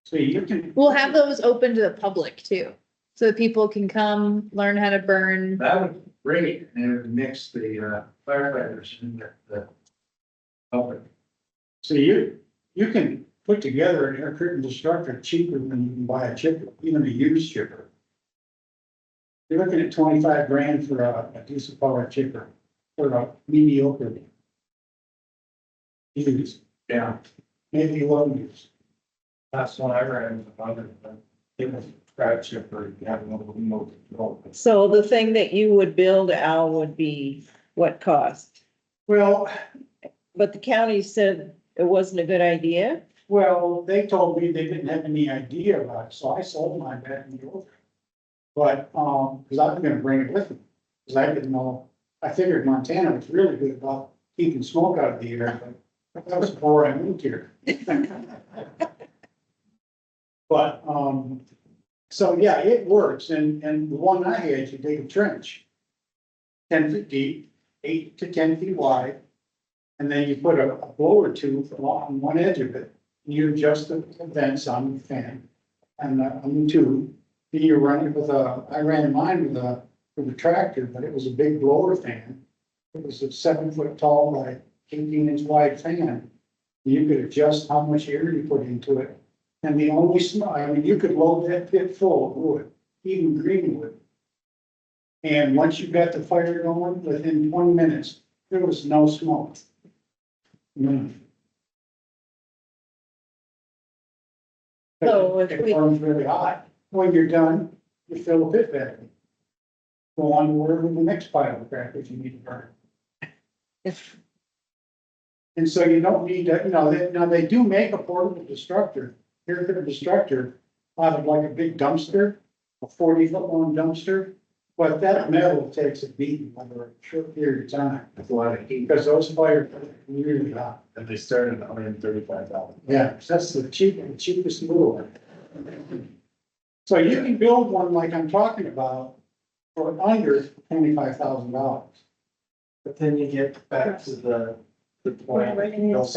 F: So you can.
A: we'll have those open to the public too. So that people can come, learn how to burn.
K: That would be great. And it would mix the firefighters and the public.
F: So you can put together an air curtain destructor cheaper than you can buy a chipper, even a used chipper. You're looking at 25 grand for a decent power chipper, for a mediocre. Used,
K: Yeah,
F: maybe one used.
K: that's what I ran with other, but it was scratch chipper, you have no control.
B: So the thing that you would build, Al, would be what cost?
F: Well,
B: But the county said it wasn't a good idea.
F: they told me they didn't have any idea about it, so I sold mine back in the old. But, cause I was gonna bring it with me, cause I didn't know, I figured Montana was really good about keeping smoke out of the air, but that was before I moved here. But, so yeah, it works, and the one I had, you dig a trench. 10 feet deep, 8 to 10 feet wide. And then you put a blower tube along one edge of it, and you adjust the vents on the fan. And on the tube, then you run it I ran mine with a tractor, but it was a big blower fan. It was a 7-foot tall by 18-inch wide fan. You could adjust how much air you put into it. And the only you could load that pit full of wood, even green wood. And once you got the fire going, within 20 minutes, there was no smoke.
B: So if
F: It
B: we-
F: burns really hot. When you're done, you fill the pit back. Go on to wherever the next pile of crap is you need to burn. And so you don't need to, now they do make a portable destructor, air curtain destructor, out of like a big dumpster, a 40-foot long dumpster. But that metal takes a beating over a short period of time.
K: That's a lot of heat.
F: Because those fires are really hot.
K: And they started at $135,000.
F: Yeah, that's the cheapest move. So you can build one like I'm talking about for under $25,000.
K: But then you get back to the point. It's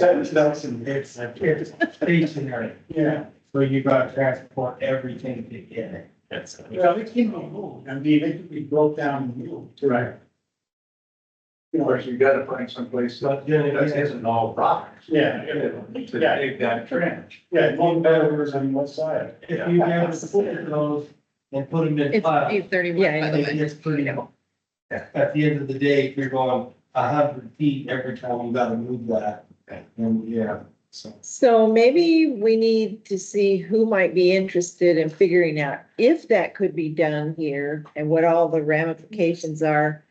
K: stationary,
F: Yeah.
K: so you gotta transport everything to get it.
F: Well, it can be moved. I mean, it can be broke down and moved.
K: Right. Of course, you gotta find someplace that isn't all rocks.
F: Yeah.
K: To dig that trench.
F: Yeah, one better on one side.
K: If you have to put those and put them in
A: It's
K: piles,
A: 8:31,
B: Yeah,
A: by the
K: it
A: way.
K: gets pretty. At the end of the day, if you're going 100 feet every time you gotta move that, and yeah, so.
B: So maybe we need to see who might be interested in figuring out if that could be done here and what all the ramifications are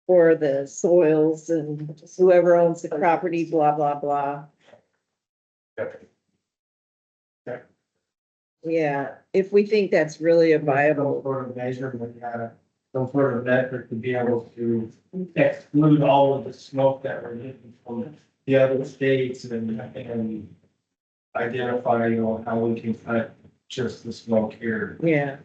B: for the soils and whoever owns the property, blah, blah, blah. Yeah, if we think that's really a
K: Some
B: viable,
K: sort of measurement, some sort of metric to be able to exclude all of the smoke that we're getting from the other states and identify, how we can cut just the smoke here.
B: yeah.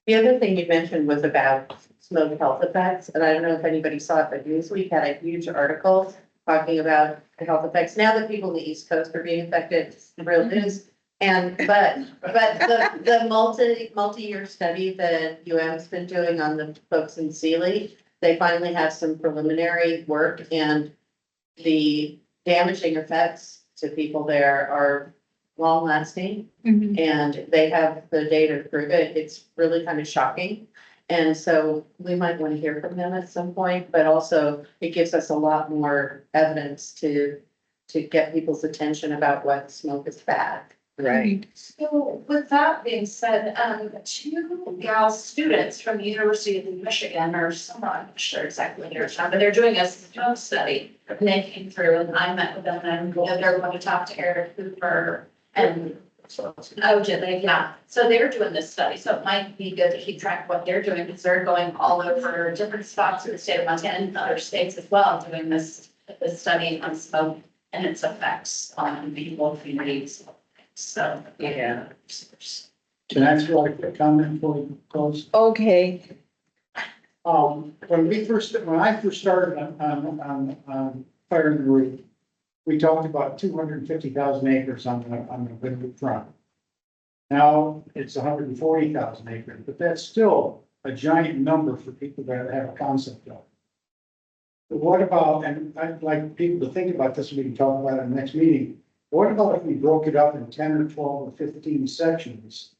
D: The other thing you mentioned was about smoke health effects, and I don't know if anybody saw it, but Newsweek had a huge article talking about the health effects. Now that people in the East Coast are being affected, it's real news. And, but the multi-year study that UM's been doing on the folks in Sealy, they finally have some preliminary work, and the damaging effects to people there are long lasting.
A: Mhm.
D: And they have the data to prove it. It's really kind of shocking. And so we might want to hear from them at some point, but also it gives us a lot more evidence to get people's attention about what smoke is bad.
B: Right.
H: So with that being said, two gal students from the University of Michigan, or somewhere, I'm not sure exactly where it's from, but they're doing a smoke study. And they came through and I met with them and they're going to talk to Eric Cooper and did they? Yeah. So they're doing this study. So it might be good to keep track of what they're doing because they're going all over different spots in the state of Montana and other states as well, doing this study on smoke and its effects on people, communities. So,
B: Yeah.
F: Can I ask you a quick comment before we close?
B: Okay,
F: When I first started on Fire and Roof, we talked about 250,000 acres on the Windward front. Now it's 140,000 acres, but that's still a giant number for people that have a concept of. But what about, and I'd like people to think about this, we can talk about it in the next meeting. What about if we broke it up in 10 or 12 or 15 sections?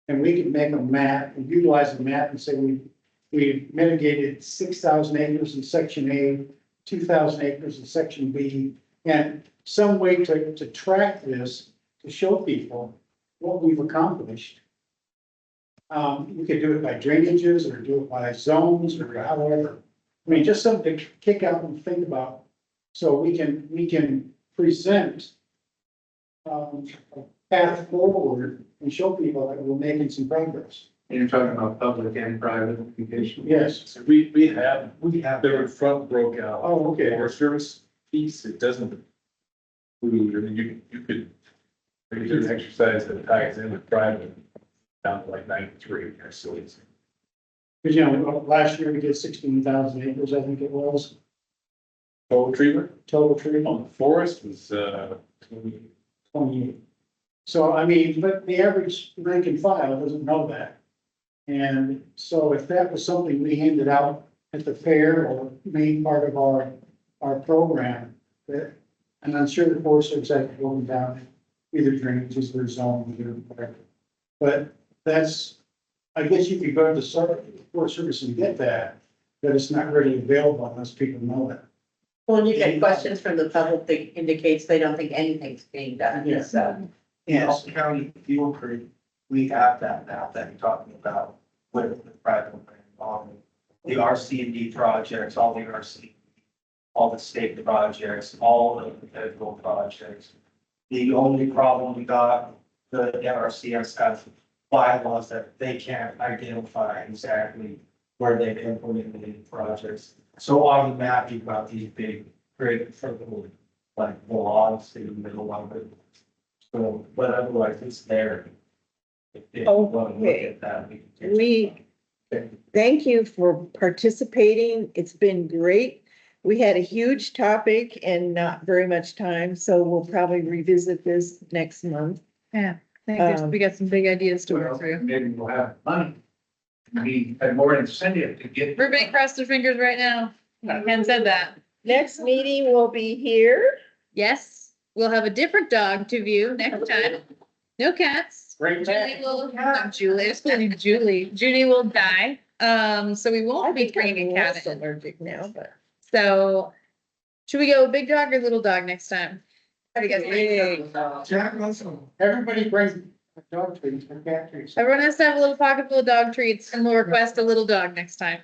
F: And we could make a map and utilize the map and say we mitigated 6,000 acres in section A, 2,000 acres in section B, and some way to track this, to show people what we've accomplished. We could do it by drainages or do it by zones or however. I mean, just something to kick out and think about, so we can present a path forward and show people that we're making some progress.
K: You're talking about public and private application.
F: Yes.
L: So we have the front broke out.
F: Oh, okay.
L: Forest Service piece, it doesn't. include, I mean, you could, maybe there's an exercise that ties in with private down to like 93, so it's.
F: Because, you know, last year we did 16,000 acres, I think it was,
L: Total treatment
F: total tree,
L: on the forest was,
F: 28. So, I mean, but the average rank and file doesn't know that. And so if that was something we handed out at the fair or main part of our program, that, and I'm sure the Forest Service had to go down either drainages or zones or whatever. But that's, I guess you could go to the Forest Service and get that, but it's not really available unless people know that.
D: Well, you get questions from the public that indicates they don't think anything's being done,
F: Yeah.
D: so.
M: Yes, County Fuel Creek, we have that map that you're talking about with the private on the RC&D projects, all the RC, all the state projects, all of the federal projects. The only problem we got, the NRCS have bylaws that they can't identify exactly where they've implemented projects. So on the map, you've got these big, great, like logs in the middle of it. So, but otherwise it's there. If you want to look at that,
B: we, thank you for participating. It's been great. We had a huge topic and not very much time, so we'll probably revisit this next month.
A: Yeah, I think we got some big ideas to work through.
K: Maybe we'll have money. We had more incentive to get.
A: Everybody cross their fingers right now. Ken said that.
B: Next meeting will be here.
A: Yes, we'll have a different dog to view next time. No cats.
F: Great.
A: Julie will, not Julie, I was calling you Julie. Judy will die. So we
B: I
A: won't be
B: think I'm
A: bringing a cat
B: less
A: in.
B: allergic now, but.
A: So should we go big dog or little dog next time? How do you guys think?
F: Jack, listen, everybody brings a dog treats or cat treats.
A: Everyone has to have a little pocket full of dog treats and we'll request a little dog next time.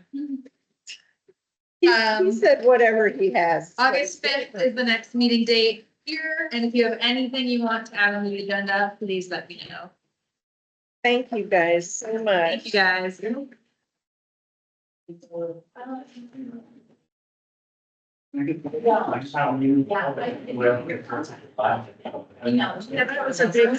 B: He said whatever he has.
A: August 5th is the next meeting date here, and if you have anything you want to add on the agenda, please let me know.
B: Thank you guys so much.
A: Thank you, guys.
H: Yeah, I know. Yeah, that was a big